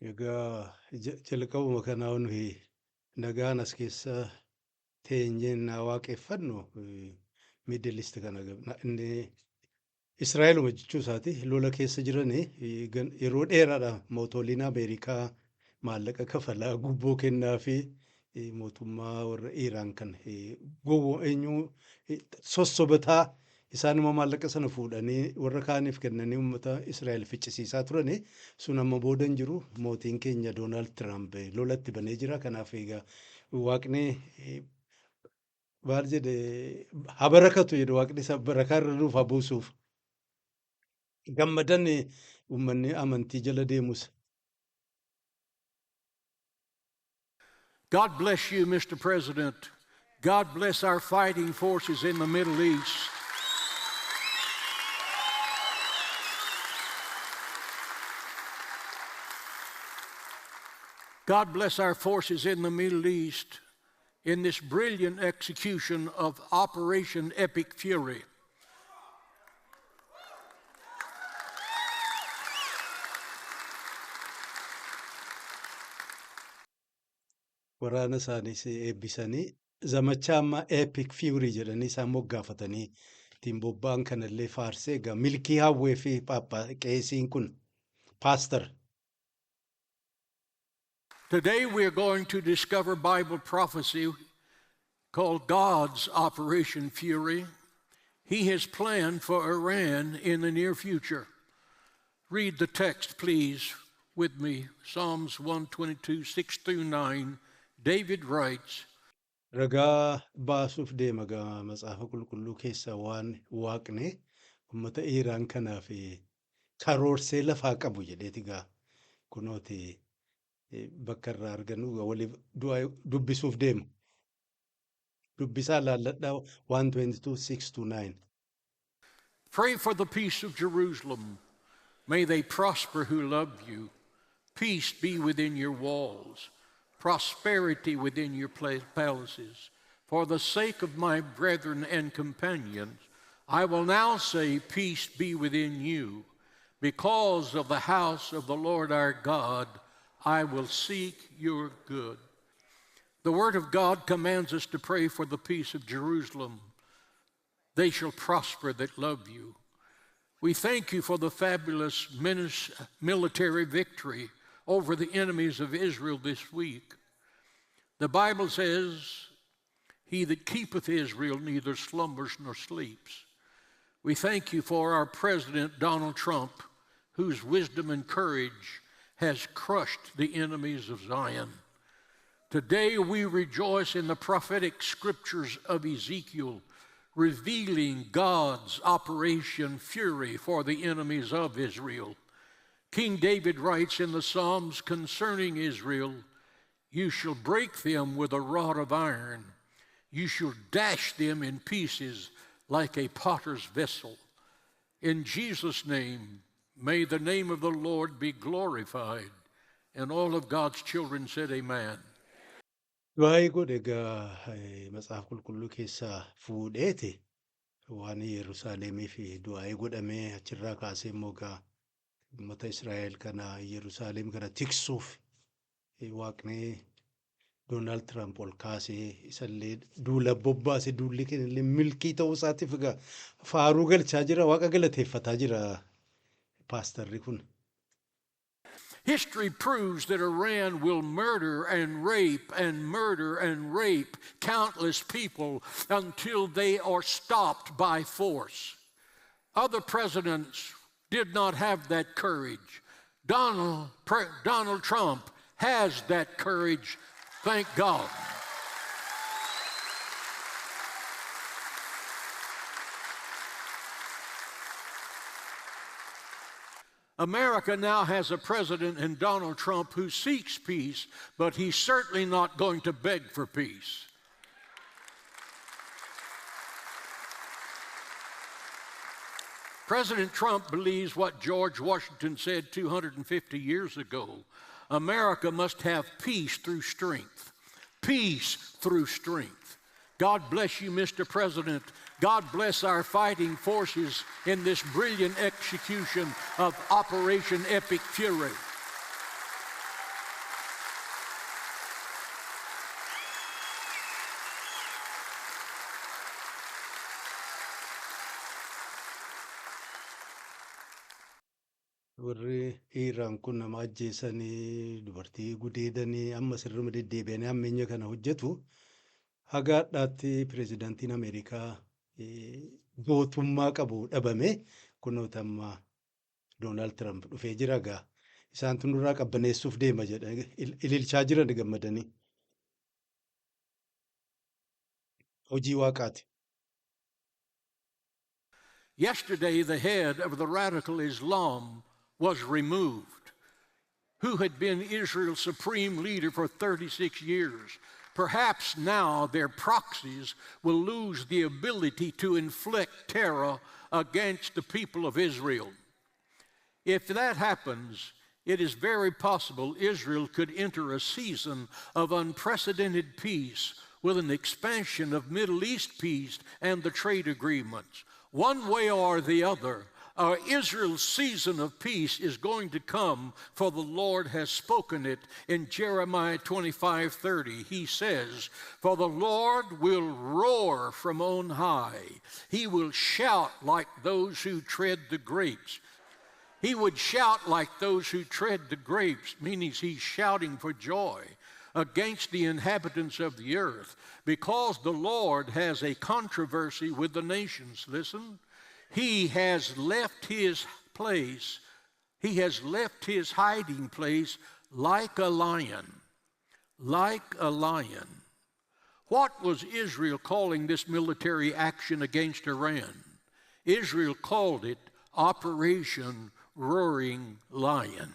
S1: Egaa jalqabuma kanaa nuyi nagaan as keessa teenyeen waaqeffannu Middle East kana inni Israa'eluma jechuu isaati lola keessa jiranii yeroo dheeraadha mootoliin Ameerikaa maallaqa kafalaa gubboo kennaa fi mootummaa warra Iraan kan eenyu sossobataa isaanuma maallaqa sana fuudhanii warra kaaniif kennanii uummata Israa'el ficcisiisaa turanii sun amma boodan jiru mootiin keenya Doonaald Tiraamp lolatti banee jira kanaaf egaa waaqni maal jedhe haa barakatu jedhe waaqni isa barakaa irra nuuf haa buusuuf gammadan uummanni amantii jala deemus.
S11: God bless you, Mr. President. God bless our fighting forces in the Middle East. God bless our forces in the Middle East in this brilliant execution of Operation Epic Fury.
S1: Waraana isaaniis eebbisanii zamachaa amma Epic Fury jedhanii isaan moggaafatanii ittiin bobba'an kanallee faarsee egaa milkii hawwee fi qeesiin kun paastor.
S11: Today we are going to discover Bible prophecy called God's Operation Fury. He has planned for Iran in the near future. Read the text, please, with me. Psalms 122, 6 through 9. David writes,
S1: Ragaa baasuuf deema gaa matsaafa qulqulluu keessa waan waaqni uummata Iraan kanaaf karoorsee lafaa qabu jedheeti gaa kunooti bakka irraa argannu waliif dubbisuuf deema. Dubbisaa laalladhaa 122, 6 to 9.
S11: Pray for the peace of Jerusalem. May they prosper who love you. Peace be within your walls. Prosperity within your palaces. For the sake of my brethren and companions, I will now say, peace be within you. Because of the house of the Lord our God, I will seek your good. The Word of God commands us to pray for the peace of Jerusalem. They shall prosper that love you. We thank you for the fabulous military victory over the enemies of Israel this week. The Bible says, he that keepeth Israel neither slumbers nor sleeps. We thank you for our President Donald Trump, whose wisdom and courage has crushed the enemies of Zion. Today we rejoice in the prophetic scriptures of Ezekiel, revealing God's Operation Fury for the enemies of Israel. King David writes in the Psalms concerning Israel, you shall break them with a rod of iron. You shall dash them in pieces like a potter's vessel. In Jesus' name, may the name of the Lord be glorified. And all of God's children said amen.
S1: Waa'ee godhe egaa matsaaf qulqulluu keessaa fuudheeti waan Yerusaalemii fi du'aa'ee godhamee achirraa kaasee immoo egaa uummata Israa'el kana Yerusaalem kana tiksuuf waaqni Doonaald Tiraamp ol kaasee isallee duula bobbaase duulli kennillee milkii ta'uu isaatiif egaa faaruu galchaa jira waaqa galateeffataa jira paastarri kun.
S11: History proves that Iran will murder and rape and murder and rape countless people until they are stopped by force. Other presidents did not have that courage. Donald Trump has that courage, thank God. America now has a president in Donald Trump who seeks peace, but he's certainly not going to beg for peace. President Trump believes what George Washington said 250 years ago. America must have peace through strength. Peace through strength. God bless you, Mr. President. God bless our fighting forces in this brilliant execution of Operation Epic Fury.
S1: Warri Iiraan kun nama ajjeesanii dubartii gudeedanii amma sirruma deddeebi'anii hammeenya kana hojjetu hagaadhaatti pireezidaantiin Ameerikaa gootummaa qabu dhabame kunoota amma Doonaald Tiraamp dhufee jira gaa isaan tunurraa qabbaneessuuf deema jedha ililchaa jiran gammadanii hojii waaqaati.
S11: Yesterday, the head of the radical Islam was removed, who had been Israel's supreme leader for 36 years. Perhaps now their proxies will lose the ability to inflict terror against the people of Israel. If that happens, it is very possible Israel could enter a season of unprecedented peace with an expansion of Middle East peace and the trade agreements. One way or the other, Israel's season of peace is going to come, for the Lord has spoken it in Jeremiah 25:30. He says, "For the Lord will roar from on high. He will shout like those who tread the grapes." He would shout like those who tread the grapes, meaning he's shouting for joy against the inhabitants of the earth, because the Lord has a controversy with the nations. Listen. He has left his place, he has left his hiding place like a lion, like a lion. What was Israel calling this military action against Iran? Israel called it Operation Roaring Lion.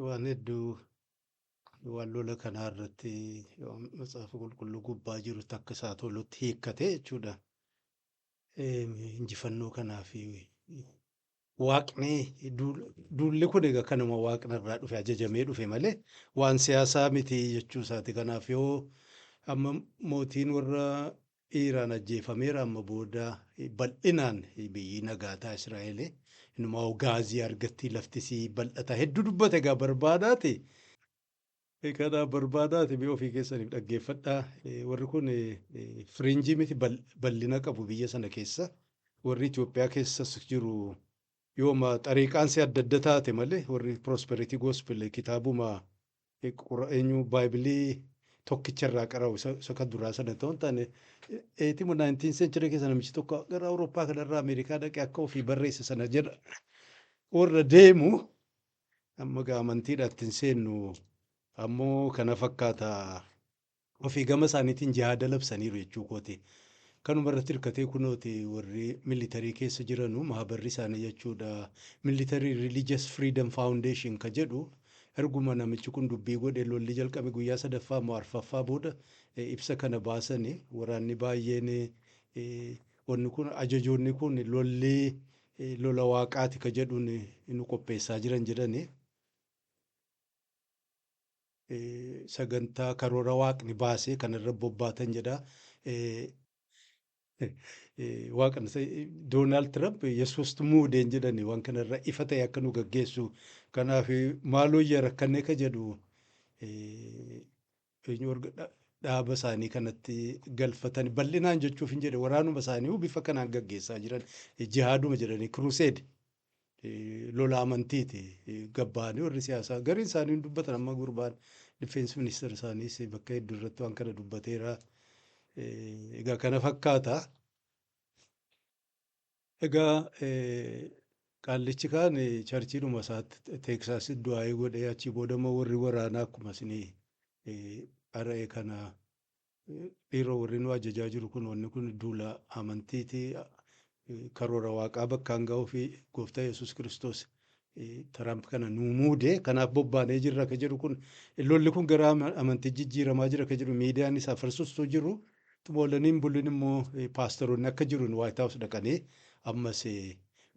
S1: Waan hedduu waan lola kanaa irratti matsaafa qulqulluu gubbaa jiru takka isaa tolutti hiikkate jechuudha. Injifannoo kanaa fi waaqni duulli kun egaa kanuma waaqnarraa dhufe ajajamee dhufe malee waan siyaasaa miti jechuu isaati. Kanaaf yoo amma mootiin warra Iiraan ajjeefameera amma booda bal'inaan biyyi nagaataa Israa'el inuma gaazii argatti laftisii bal'ata hedduu dubbate egaa barbaadaati. Kanaaf barbaadaati biyya ofii keessaniif dhaggeeffadhaa. Warri kun firiinjii miti bal'ina qabu biyya sana keessa. Warri Itoophiyaa keessas jiru yooma xariiqaansi adda adda taate malee warri Prosperity Gospel kitaabuma eenyu Baayibilii tokkicharraa qara'u isa kan duraa sana ta'uu hin taane 19th century keessa namichi tokko gara Awurooppaa kanarraa Ameerikaa dhaqee akka ofii barreesse sana jedha. Warra deemu amma amantiidhaatti hin seennu ammoo kana fakkaata ofii gama isaaniitiin jihaada labsaniiru jechuu kooti. Kanuma irratti hirkatee kunooti warri militarii keessa jiranu maabarri isaanii jechuudha. Military Religious Freedom Foundation ka jedhu erguma namichi kun dubbii godhe lolli jalqabe guyyaa sadaffaa moo arfaffaa booda ibsa kana baasanii waraanni baay'een wanni kun ajajoonni kun lola waaqaati ka jedhuun nu qopheessaa jiran jedhani. Sagantaa karoora waaqni baasee kanarra bobbaatan jedha. waaqan Doonaald Tiraamp yesuustu muudeen jedhani waan kanarra ifa ta'e akka nu gaggeessu kanaaf maaloo iyya rakkannee ka jedhu dhaaba isaanii kanatti galfatani bal'inaan jechuuf hin jedhe waraanuma isaanii bifa kanaan gaggeessaa jiran jihaaduma jedhanii kruseed lola amantiiti gabbaanii warri siyaasaa gariin isaanii dubbatan amma gurbaan difeensi ministeera isaaniis bakka hedduu irratti waan kana dubbateera. Egaa kana fakkaata. Egaa qaallichi kaan charchiidhuma isaatti Teeksaas du'aa godhee achii boodama warri waraanaa akkuma isinii ara'ee kana dhiiroo warri nu ajajaa jiru kun wanni kun duula amantiiti karoora waaqaa bakkaan ga'uu fi gooftaa Yesuus Kiristoos Tiraamp kana nu muude kanaaf bobbaanee jirra ka jedhu kun lolli kun gara amantii jijjiiramaa jira ka jedhu miidiyaan isaa farsustuu jiru. Tumoolaniin bulliin immoo paastoroonni akka jiruun White House dhaqanii ammas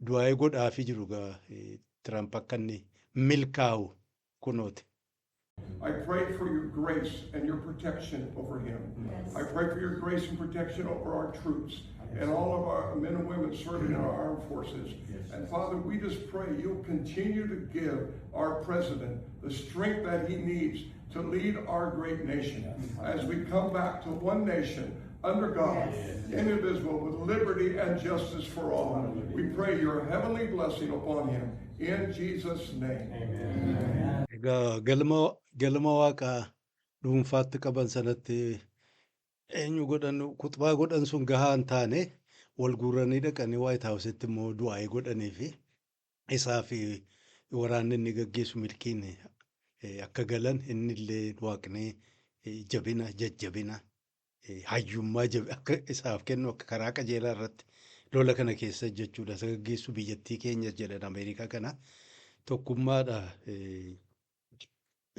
S1: du'aa godhaafii jiru gaa Tiraamp akka inni milkaa'u kunooti.
S12: I pray for your grace and your protection over him. Yes. I pray for your grace and protection over our troops and all of our men and women serving in our armed forces. Yes. And Father, we just pray you'll continue to give our president the strength that he needs to lead our great nation as we come back to one nation under God, indivisible, with liberty and justice for all. We pray your heavenly blessing upon him in Jesus' name. Amen.
S1: Galma waaqaa dhuunfaatti qaban sanatti eenyu godhan kutbaa godhan sun gahaa hin taane wal guuranii dhaqanii White House'tti immoo du'aa godhanii fi isaa fi waraanni inni gaggeessu milkiin akka galan inni illee waaqni jabina jajjabina hayyummaa akka isaaf kennu akka karaa qajeelaa irratti lola kana keessa jechuudha isa gaggeessu biyyattii keenya jedhan Ameerikaa kana tokkummaadha.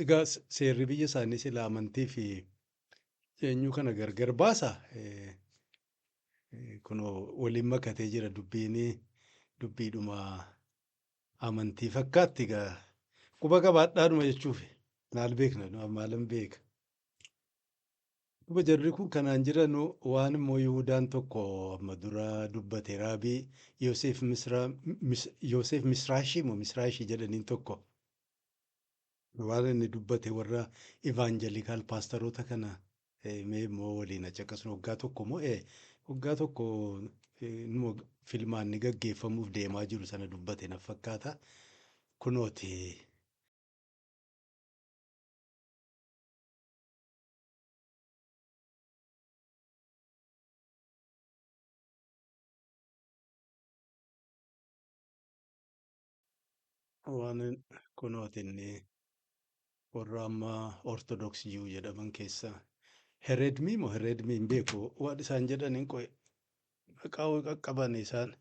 S1: Egaa seerri biyya isaanii sila amantii fi eenyu kana gargar baasa kunoo waliin makatee jira dubbiidhuma amantii fakkaatti egaa quba qabaadhaadhuma jechuuf maal beekna maalan beeka. Quba jarri kun kanaan jiran waan immoo Yihuudaan tokko amma dura dubbate raabii Yoosef Misraashii moo Misraashii jedhaniin tokko. Waan inni dubbate warra evangelikaal paastaroota kana mee immoo waliin akkasuma waggaa tokko filmaanni gaggeeffamuuf deemaa jiru sana dubbate na fakkaata kunooti. Waan kunooti inni. Warra amma ortodoksii jiru jedhaman keessa heredmii moo heredmii hin beeku waan isaan jedhaniin qo'e qaqqabu qaqqaban isaan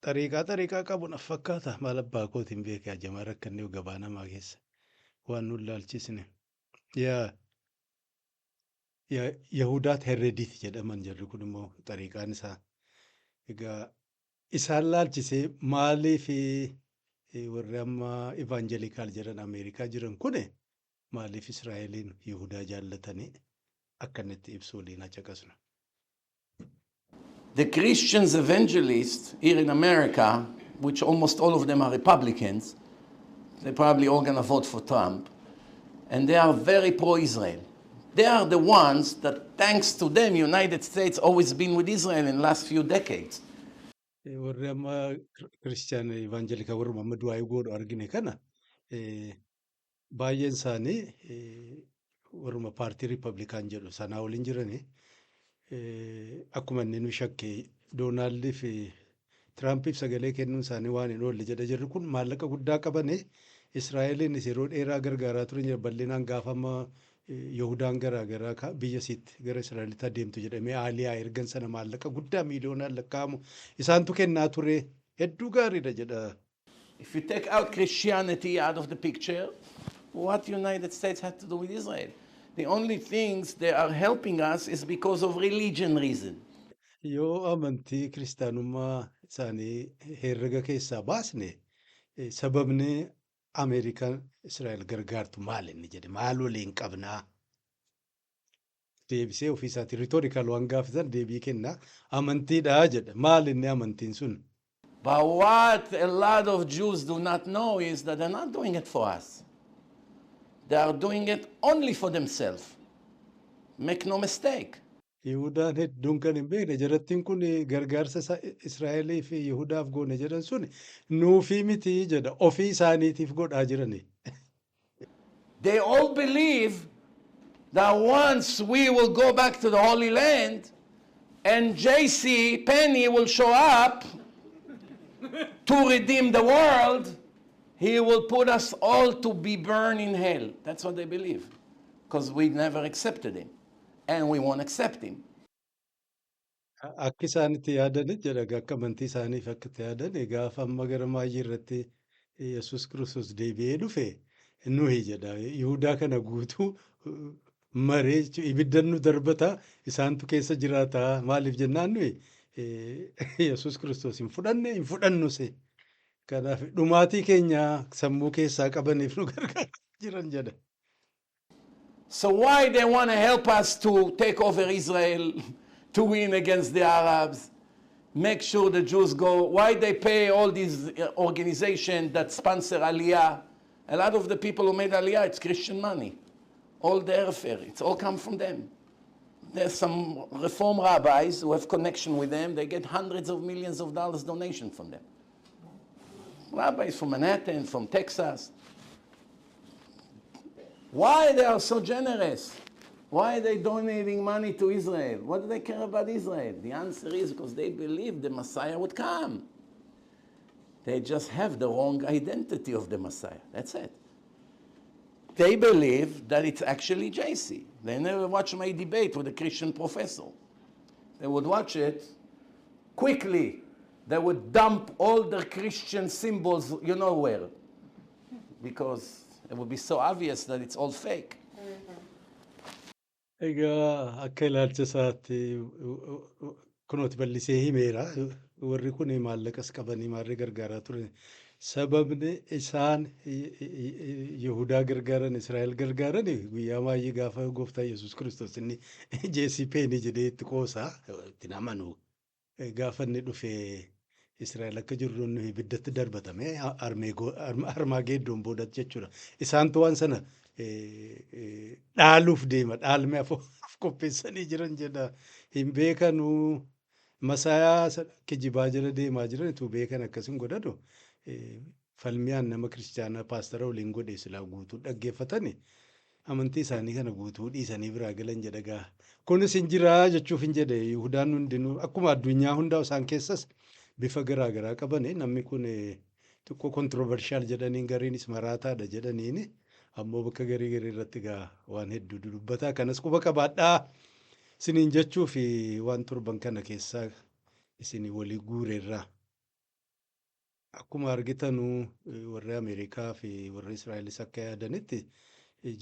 S1: xariiqaa qabu na fakkaata maal abbaa kootiin beekaa jamaa rakkannee gabaa namaa keessa waan nu ilaalchisne Yahudaat herediit jedhaman jarri kun immoo xariiqaan isaa egaa isaan laalchisee maaliif warri amma evangelikaal jedhan Ameerikaa jiran kune maaliif Israa'eliin Yihudaa jaallatanii akkanatti ibsu waliin caqasna.
S13: The Christians evangelists here in America, which almost all of them are Republicans, they're probably all going to vote for Trump, and they are very pro-Israel. They are the ones that, thanks to them, United States always been with Israel in the last few decades.
S1: Warri amma Kiristiyaan Evangelika warri amma du'aa godhu argine kana baay'een isaanii warruma paartii Riippablikaan jedhu sanaa waliin jiranii akkuma inni nu shakke Doonaaldii fi Tiraampiif sagalee kennuun isaanii waan hin oolle jedha jirri kun maallaqa guddaa qabanii Israa'eliinis yeroo dheeraa gargaaraa turan jira bal'inaan gaafa amma Yahudaan garaagaraa biyya isiitti gara Israa'elitti adeemtu jedhamee Aaliyaa ergan sana maallaqa guddaa miiliyoonaan lakkaa'amu isaantu kennaa ture hedduu gaariidha jedha.
S13: If you take out Christianity out of the picture, what the United States has to do with Israel? The only things they are helping us is because of religion reason.
S1: Yoo amantii kiristaanummaa isaanii herrega keessaa baasne sababni Ameerikaan Israa'el gargaartu maal inni jedhe maal waliin qabnaa deebisee ofiisaati rhetorical waan gaafisan deebii kenna amantiidhaa jedha maal inni amantiin sun.
S13: But what a lot of Jews do not know is that they're not doing it for us. They are doing it only for themselves. Make no mistake.
S1: Yihudaan hedduun kan hin beekne jarattiin kun gargaarsa Israa'elii fi Yihudaaf goone jedhan sun nuufii miti jedha ofii isaaniitiif godhaa jirani.
S13: They all believe that once we will go back to the Holy Land and J.C. Penney will show up to redeem the world, he will put us all to be burned in hell. That's what they believe. Because we never accepted him. And we won't accept him.
S1: Akka isaanitti yaadan jedha akka amantii isaaniif akka itti yaadan gaafa amma gara maayii irratti Yesuus Kiristoos deebi'ee dhufe nuyi jedha Yihudaa kana guutuu maree ibiddan nu darbata isaantu keessa jiraata maaliif jennaan nuyi Yesuus Kiristoos hin fudhannuse kanaaf dhumaatii keenya sammuu keessaa qabaniif nu gargaara jiran jedha.
S13: So why they want to help us to take over Israel, to win against the Arabs, make sure the Jews go, why they pay all these organizations that sponsor Aliyah? A lot of the people who made Aliyah, it's Christian money. All the airfare, it's all come from them. There's some Reform rabbis who have connection with them, they get hundreds of millions of dollars donation from them. Rabbis from Manhattan, from Texas. Why they are so generous? Why are they donating money to Israel? What do they care about Israel? The answer is because they believe the Messiah would come. They just have the wrong identity of the Messiah. That's it. They believe that it's actually JC. They never watch my debate with a Christian professor. They would watch it quickly. They would dump all their Christian symbols, you know where. Because it would be so obvious that it's all fake.
S1: Egaa akka ilaalcha isaatti kunooti bal'isee himeera warri kun maallaqas qabanii maarree gargaaraa turan sababni isaan Yihudaa gargaaran Israa'el gargaaran guyyaa maayii gaafa gooftaa Yesuus Kiristoos inni J.C. Penney jedhee itti qoosaa itti namanu gaafa inni dhufee Israa'el akka jirru nuyi ibiddatti darbatame Armaageeddoon boodatti jechuudha. Isaantu waan sana dhaaluuf deema dhaalme af qopheessanii jiran jedha hin beekanu Masaayaa kijibaa jira deemaa jiran tu beekan akkasin godhatu falmiyaan nama kiristaanaa paastara waliin godhe silaa guutuu dhaggeeffatani amantii isaanii kana guutuu dhiisanii biraa galan jedha gaa kunis hin jiraa jechuuf hin jedhe Yihudaan hundinuu akkuma addunyaa hundaa isaan keessas bifa garaa garaa qabani namni kun xiqqoo kontroversiyaal jedhaniin gariinis maraataadha jedhaniini ammoo bakka garii garii irratti gaa waan hedduu dubbataa kanas quba qabaadhaa isiniin jechuu fi waan torban kana keessaa isinii walii guureerraa akkuma argitanu warri Ameerikaa fi warri Israa'elis akka yaadanitti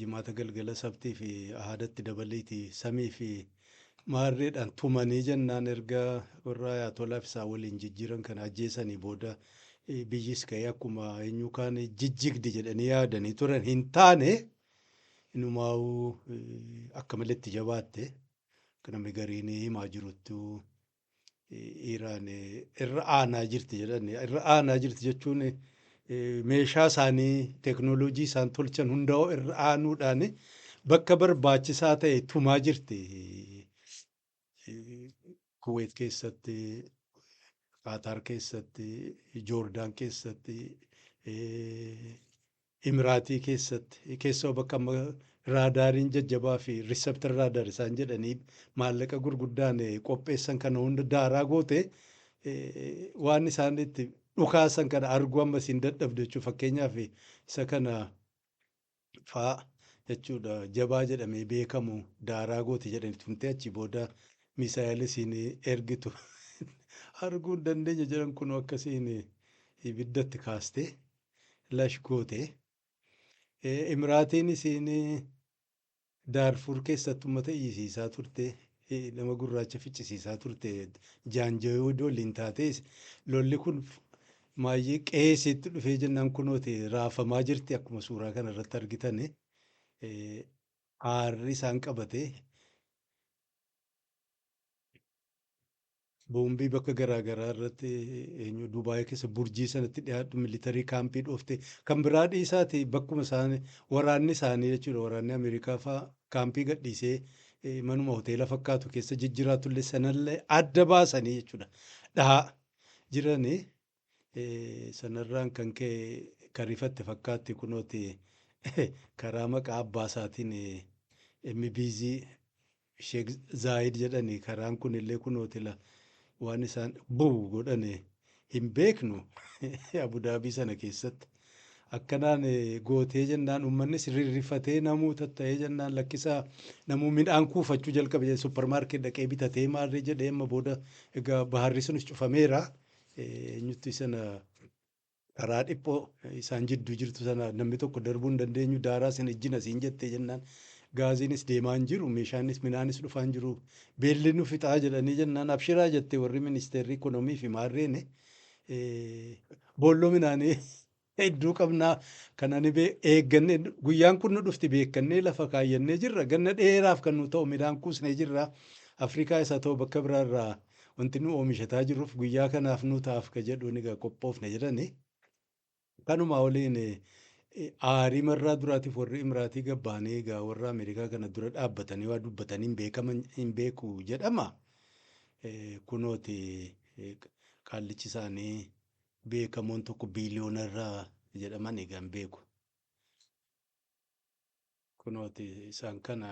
S1: jimaata galgala sabtii fi ahadatti dabaliiti samii fi maarreedhaan tumanii jennaan erga warra Ayatollah isaa waliin jijjiiran kana ajjeesanii booda biyyis ka'ee akkuma eenyu kaan jijjigdi jedhanii yaadanii turan hin taane inumaa'uu akka maletti jabaatte namni gariin himaa jiruttu Iraan irra aanaa jirti jedhani irra aanaa jirti jechuun meeshaa isaanii teeknooloojii isaan tolchan hundaa'u irra aanuudhaan bakka barbaachisaa ta'e tumaa jirti. Kuweet keessatti, Qaataar keessatti, Joordaan keessatti, Imiraatii keessatti keessoo bakka amma raadaariin jajjabaa fi riiseptar raadaar isaan jedhanii maallaqa gurguddaan qopheessan kana hunda daaraa goote waan isaan itti dhukaasan kana arguu amma isin dadhabde jechuudha fakkeenyaaf isa kana faa jechuudha jabaa jedhamee beekamu daaraa goote jedhanii tumtee achi booda misaayilii isin ergitu arguu hin dandeenya jedhan kun akkasiin ibiddatti kaaste lash goote Imiraatiin isin Daarfuur keessatti uummata iyyisiisaa turte nama gurraacha ficcisiisaa turte jaanjawee waliin taate lolli kun maayyee qeesitti dhufee jennaan kunooti raafamaa jirti akkuma suuraa kana irratti argitan aarri isaan qabate boombii bakka garaagaraa irratti eenyu Dubaay keessa burjii sanatti dhiyaatu militarii kaampii dhoofte kan biraa dhiisaati bakkuma isaanii waraanni isaanii jechuudha waraanni Ameerikaa fa'aa kaampii gadhiisee manuma hoteela fakkaatu keessa jijjiraatullee sanallee adda baasanii jechuudha dhahaa jiranii sanarraan kan ka'e karifatte fakkaatti kunooti karaa maqaa abbaa isaatiin MBZ Sheek Zaayid jedhanii karaan kunillee kunootila waan isaan bu'u godhane hin beeknu Abudaabii sana keessatti akkanaan gootee jennaan uummanni rirrifatee namuu tatta'ee jennaan lakkisaa namuu midhaan kuufachuu jalqabe suppermaarkeet dhaqee bitatee maarree jedhee amma booda egaa baharri sunis cufameera eenyutti sana karaa dhiphoo isaan jidduu jirtu sana namni tokko darbuu hin dandeenyu daaraa sin ijjina siin jettee jennaan gaaziinis deemaa hin jiru meeshaanis midhaanis dhufaa hin jiru beelli nu fixaa jedhanii jennaan abshiraa jettee warri ministeerri ikonomii fi maarreen boolloo midhaanii hedduu qabnaa kanani eegganne guyyaan kun nu dhufti beekannee lafa kaayyannee jirra ganna dheeraaf kan nu ta'u midhaan kuusnee jirra Afrikaa isaa ta'u bakka biraarraa wanti nu oomishataa jirruuf guyyaa kanaaf nu ta'aaf ka jedhuun egaa qophoofne jedhani kanuma waliin aarii marraa duraatiif warri imraatii gabbaanii egaa warra Ameerikaa kana dura dhaabbatanii waa dubbatanii hin beeku jedhama kunooti qaallichi isaanii beekamoon tokko biiliyoonarraa jedhaman egaa hin beeku kunooti isaan kana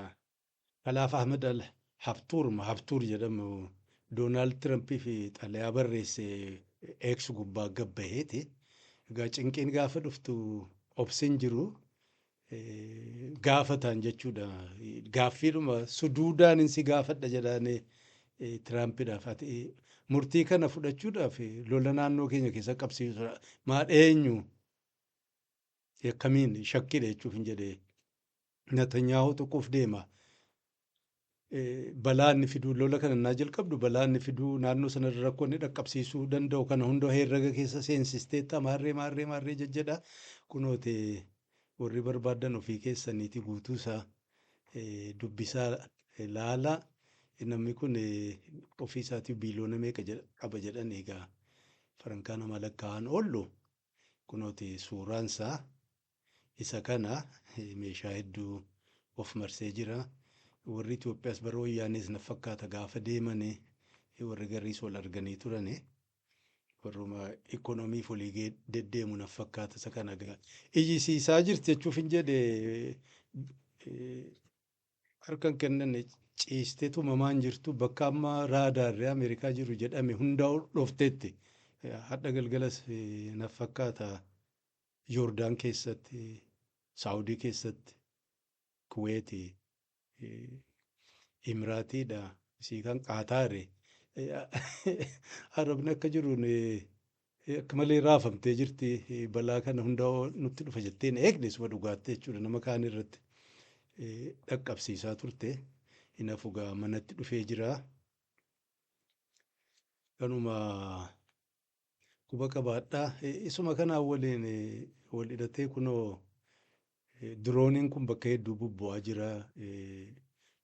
S1: Kalaaf Ahmed al Haftuur jedhamu Doonaald Tirampii fi xalayaa barreesse eegsu gubbaa gabbaheeti egaa cinqiin gaafa dhuftu obsin jiru gaafatan jechuudha gaaffiidhuma suduudaan insi gaafadha jedhaanii Tiraampiidhaaf ati murtii kana fudhachuudhaaf lola naannoo keenya keessa qabsiisudha maal eenyu akkamiin shakkiidha jechuuf hin jedhee Netanyaahu tokkoof deema balaa inni fiduu lola kana naa jalqabdu balaa inni fiduu naannoo sanarra rakkoo inni dhaqqabsiisuu danda'u kana hunda herrega keessa seensisteetta maarree jajjedha kunooti warri barbaadan ofii keessaniiti guutuusaa dubbisaa laala namni kun ofii isaatiif biiliyoona meeqa qaba jedhan egaa farankaa nama lakkaa'an oollu kunooti suuraansaa isa kana meeshaa hedduu of marsee jira. Warri Itoophiyaas bara wayyaanis na fakkaata gaafa deemanii warri gariis wal arganii turanii warruma ikonomiif olii deddeemu na fakkaata isa kana iyyisiisaa jirti jechuuf hin jedhe harkan kennan ciisteetu mamaan jirtu bakka amma raadaarree Ameerikaa jiru jedhame hundaa dhofteetti hadha galgalas na fakkaata Yoordaan keessatti Saawudii keessatti Kuweetii Imraatiidha isii kan Qaataare Arabni akka jiruun akka malee raafamtee jirti balaa kana hundaa nutti dhufa jetteen eegne suma dhugaatte jechuudha nama kaan irratti dhaqqabsiisaa turte inaaf ugaa manatti dhufee jira kanuma quba qabaadhaa isuma kanaan waliin wal hidhatee kunoo dirooniin kun bakka hedduu bubbu'aa jira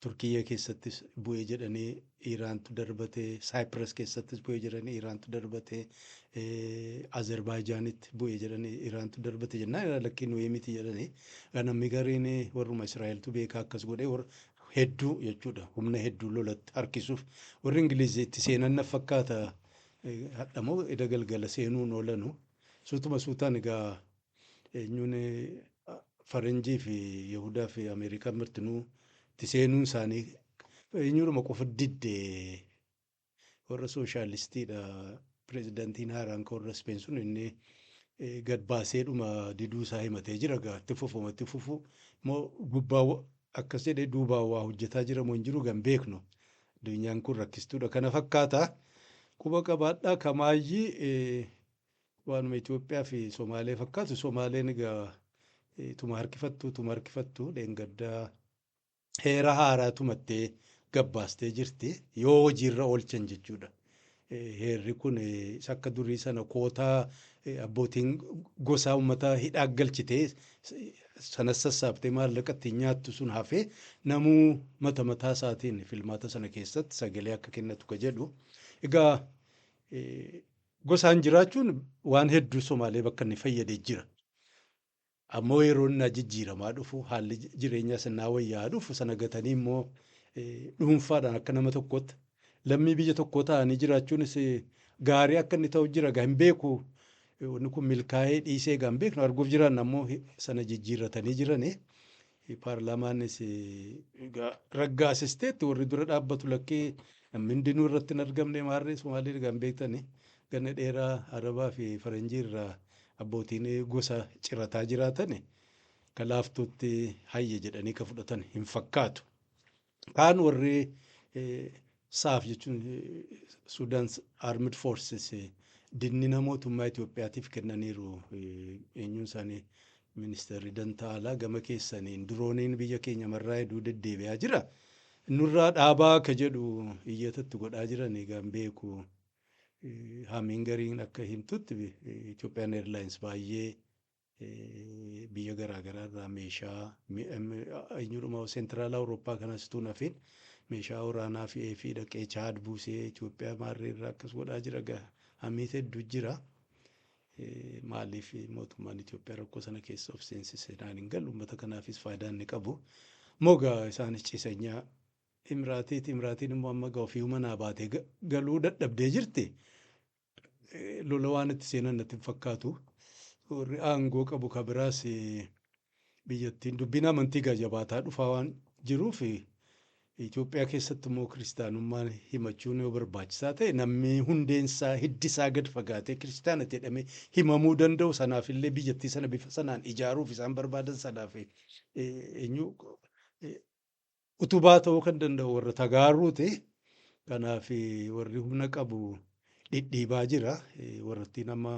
S1: Turkiyyaa keessattis bu'ee jedhanii Iraantu darbatee Saayipras keessattis bu'ee jedhanii Iraantu darbatee Azerbaayjaanitti bu'ee jedhanii Iraantu darbate jennaan lakkiin wayii miti jedhanii namni gariin warruma Israa'eltu beekaa akkas godhee hedduu jechuudha humna hedduu lolatti harkisuuf warri Ingilizii itti seenan na fakkaata hadhamoo eda galgala seenuun oolanu suutuma suutaan egaa eenyuun Faranjii fi Yahudaa fi Ameerikaa martinuu itti seenuun isaanii eenyuudhuma qofa diddee warra sooshaalistiidha pireezidaantiin haaraan kan warra Speen sun inni gad baaseedhuma diduu isaa himatee jira itti fufu moo gubbaa akkas jedhee duubaa waa hojjetaa jira moo hin jiru gan beeknu addunyaan kun rakkistuudha kana fakkaata quba qabaadhaa kamaayyii waanuma Itoophiyaa fi Somaalee fakkaatu Somaaleen egaa tuma harkifattu leengaddaa heera haaraa tumattee gabbaastee jirti yoo hojiirra oolchan jechuudha. Heerri kun akka durii sana kootaa abbootiin gosaa uummataa hidhaa galchitee sanas sassaabtee maallaqatti nyaattu sun hafee namuu mata mataa isaatiin filmaata sana keessatti sagalee akka kennatu ka jedhu Egaa gosaan jiraachuun waan hedduu Somaalee bakka inni fayyadee jira. Ammoo yeroo inni jijjiiramaa dhufu haalli jireenyaa sannaa wayyaa dhufu sana gatanii immoo dhuunfaadhaan akka nama tokkotti lammii biyya tokkoo ta'anii jiraachuunis gaarii akka inni ta'u jira gaa hin beeku. Wanni kun milkaa'ee dhiisee gaa hin beeknu arguuf jiran ammoo sana jijjiirratanii jirani. Paarlaamaanis raggaasisteetti warri dura dhaabbatu lakkee namni hundinuu irratti hin argamne maarree Somaalee gaa hin beektani. Ganna dheeraa Arabaa fi Faranjii irraa abbootiin gosa cirataa jiraatan kalaaftuutti hayya jedhanii ka fudhatan hin fakkaatu. Kaan warri SAF jechuun Sudan Armed Forces dinnina mootummaa Itoophiyaatiif kennaniiru. Eenyuun isaanii ministeerri dantaa alaa gama keessaniin dirooniin biyya keenya marraa hedduu deddeebi'aa jira. Nurraa dhaabaa akka jedhu iyyatatti godhaa jiran egaa hin beeku. Hamiin gariin akka himtutti Ethiopian Airlines baay'ee biyya garaagaraa irraa meeshaa eenyudhuma seentiraala Awurooppaa kanas tuun hafiin meeshaa waraanaa fi dhaqee Chaad buusee Itoophiyaa maarree irraa akkas godhaa jira gaa hamiit hedduu jira. Maaliif mootummaan Itoophiyaa rakkoo sana keessa of seensisee naan hin galu uummata kanaafis faayidaa inni qabu. Mogaa isaanis ciisanyaa Imraatiin immoo amma gaa ofii manaa baatee galuu dadhabdee jirti. Lola waan itti seenan natti hin fakkaatu. Warri aangoo qabu ka biraas biyyattiin dubbiin amantii gaa jabaataa dhufaa waan jiruuf Itoophiyaa keessatti immoo kiristaanummaan himachuun yoo barbaachisaa ta'e namni hundeensaa hiddisaa gad fagaatee kiristaana jedhamee himamuu danda'u sanaafillee biyyattii sana bifa sanaan ijaaruuf isaan barbaadan sanaaf utubaa ta'uu kan danda'u warra tagaaruuti. Kanaaf warri humna qabu dhidhiibaa jira. Warratti nama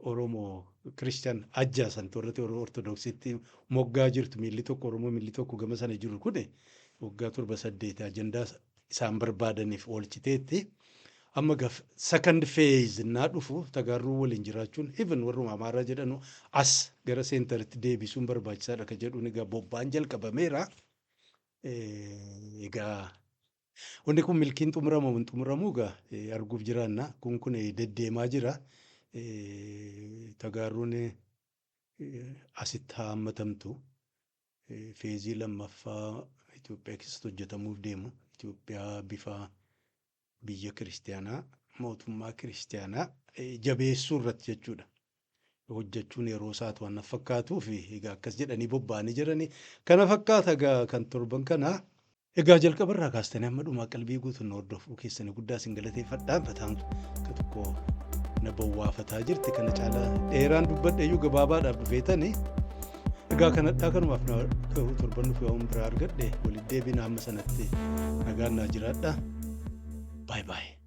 S1: Oromoo Kiristiyaan ajjaasan warratti Ortodoksiitti moggaa jirtu miilli tokko Oromoo miilli tokko gama sana jiru kun waggaa 7-8 ajandaa isaan barbaadaniif oolchiteetti. Amma second phase naa dhufu tagaarruu waliin jiraachuun even warruma Amaaraa jedhanu as gara seentaritti deebisuun barbaachisaadha ka jedhuun egaa bobba'an jalqabameera. Egaa wanti kun milkiin xumuramu hin xumuramuu egaa arguuf jiraanna kun deddeemaa jira. Tagaarruun asitti haammatamtu feezii lammaffaa Itoophiyaa keessatti hojjetamuuf deemu. Itoophiyaa bifa biyya kiristiyaanaa mootummaa kiristiyaanaa jabeessuu irratti jechuudha. Hojjechuun yeroo isaatu waan fakkaatuuf egaa akkas jedhanii bobba'anii jiranii kana fakkaata egaa kan torban kana egaa jalqabarraa kaastanii amma dhumaa qalbii guutuun hordofuu keessanii guddaa sin galateeffadhaan fataan ka tokko na bowwaafataa jirti kana caalaa dheeraan dubbadheeyyuu gabaabaadhaaf dhufeetanii egaa kanadhaa kanumaaf na torban dhufee waan biraa argadhe walitti deebiin amma sanatti nagaan naa jiraadha. Bye bye.